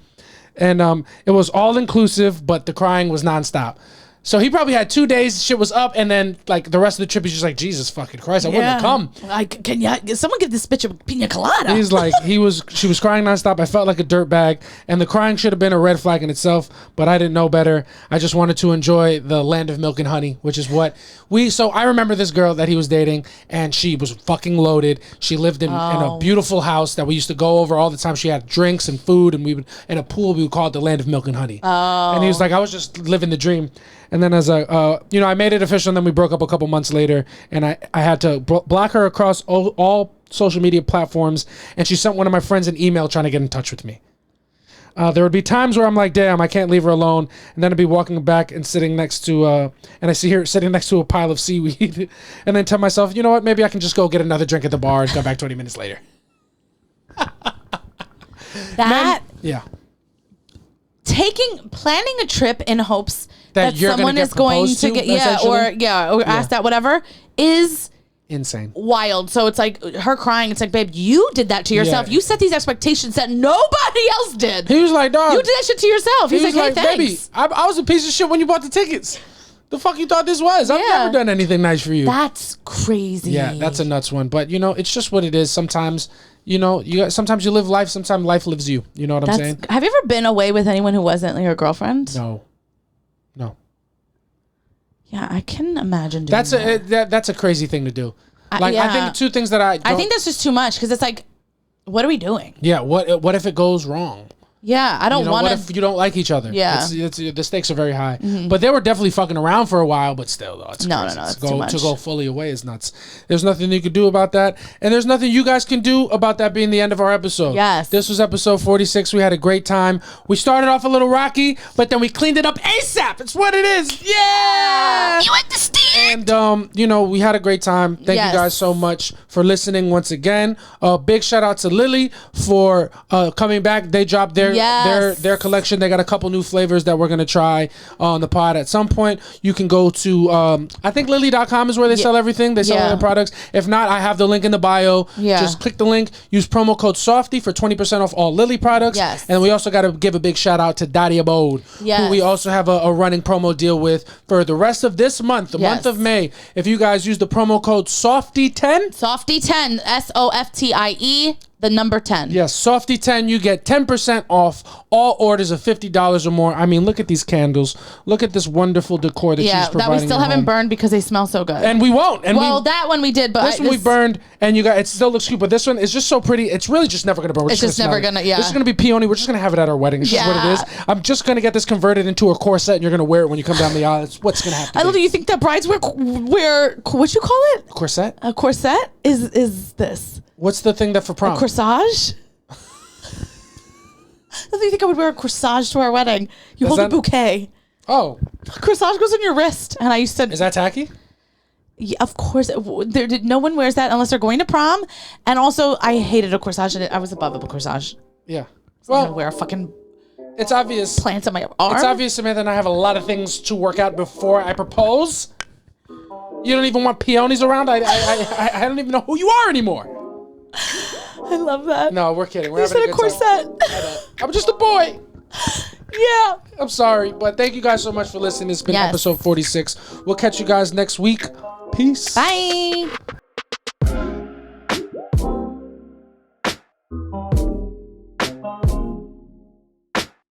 And it was all inclusive, but the crying was nonstop. So he probably had 2 days, shit was up, and then like the rest of the trip, he's just like, Jesus fucking Christ, I wouldn't have come. Like, can someone give this bitch a pina colada? He's like, she was crying nonstop. I felt like a dirtbag, and the crying should have been a red flag in itself, but I didn't know better. I just wanted to enjoy the land of milk and honey, which is what so I remember this girl that he was dating, and she was fucking loaded. She lived in a beautiful house that we used to go over all the time. She had drinks and food, and we would, in a pool, we would call it the land of milk and honey. And he was like, I was just living the dream. And then as I made it official, and then we broke up a couple months later, and I had to block her across all social media platforms, and she sent one of my friends an email trying to get in touch with me. There would be times where I'm like, damn, I can't leave her alone, and then I'd be walking back and sitting next to, and I see her sitting next to a pile of seaweed, and then tell myself, you know what, maybe I can just go get another drink at the bar and come back 20 minutes later. Yeah. Planning a trip in hopes that you're someone is going to get ask that whatever is insane, wild. So it's like her crying. It's like, babe, you did that to yourself. Yeah. You set these expectations that nobody else did. He was like, dog, you did that shit to yourself. He's like, hey, thanks. Baby, I was a piece of shit when you bought the tickets. The fuck you thought this was? I've never done anything nice for you. That's crazy. Yeah, that's a nuts one. But it's just what it is. Sometimes sometimes you live life. Sometimes life lives you. You know what I'm saying? Have you ever been away with anyone who wasn't your girlfriend? No. Yeah, I can imagine doing that's a crazy thing to do. I think two things that I think that's just too much because it's like, what are we doing? Yeah, what if it goes wrong? Yeah, I don't want to. What if you don't like each other? Yeah, the stakes are very high. Mm-hmm. But they were definitely fucking around for a while. But still, though, it's no, crazy. It's too much. To go fully away is nuts. There's nothing you can do about that, and there's nothing you guys can do about that being the end of our episode. Yes, this was episode 46. We had a great time. We started off a little rocky, but then we cleaned it up ASAP. It's what it is. Yeah, you understand. And we had a great time. Thank you guys so much for listening once again. Big shout out to Lily for coming back. They dropped their collection. They got a couple new flavors that we're going to try on the pod at some point. You can go to, I think lily.com is where they sell everything. They sell other products. If not, I have the link in the bio. Yeah. Just click the link. Use promo code Softie for 20% off all Lily products. Yes. And we also got to give a big shout out to Daddy Abode, who we also have a running promo deal with for the rest of this month, the month of May. If you guys use the promo code Softie10. Softie10, SOFTIE. The number 10. Yes, Softie 10. You get 10% off all orders of $50 or more. I mean, look at these candles. Look at this wonderful decor that she's providing. That we still haven't burned because they smell so good. And we won't. And that one we did, but this one we burned, and it still looks cute. But this one is just so pretty. It's really just never gonna burn. It's just never gonna. Yeah. This is gonna be peony. We're just gonna have it at our wedding. It's just what it is. I'm just gonna get this converted into a corset, and you're gonna wear it when you come down the aisle. It's what's gonna happen. I love that you think that brides wear what you call it? Corset. A corset is this? What's the thing that for prom? A corsage. I don't think I would wear a corsage to our wedding. You hold a bouquet. Oh. A corsage goes on your wrist. And I used to... Is that tacky? Yeah, of course. No one wears that unless they're going to prom. And also, I hated a corsage. I was above a corsage. Yeah. Well, I'm going to wear a fucking... It's obvious. Plants on my arm. It's obvious, Samantha, and I have a lot of things to work out before I propose. You don't even want peonies around? I don't even know who you are anymore. I love that. No, we're kidding. We're you having said a corset. I'm just a boy. Yeah. I'm sorry, but thank you guys so much for listening. It's been episode 46. We'll catch you guys next week. Peace. Bye.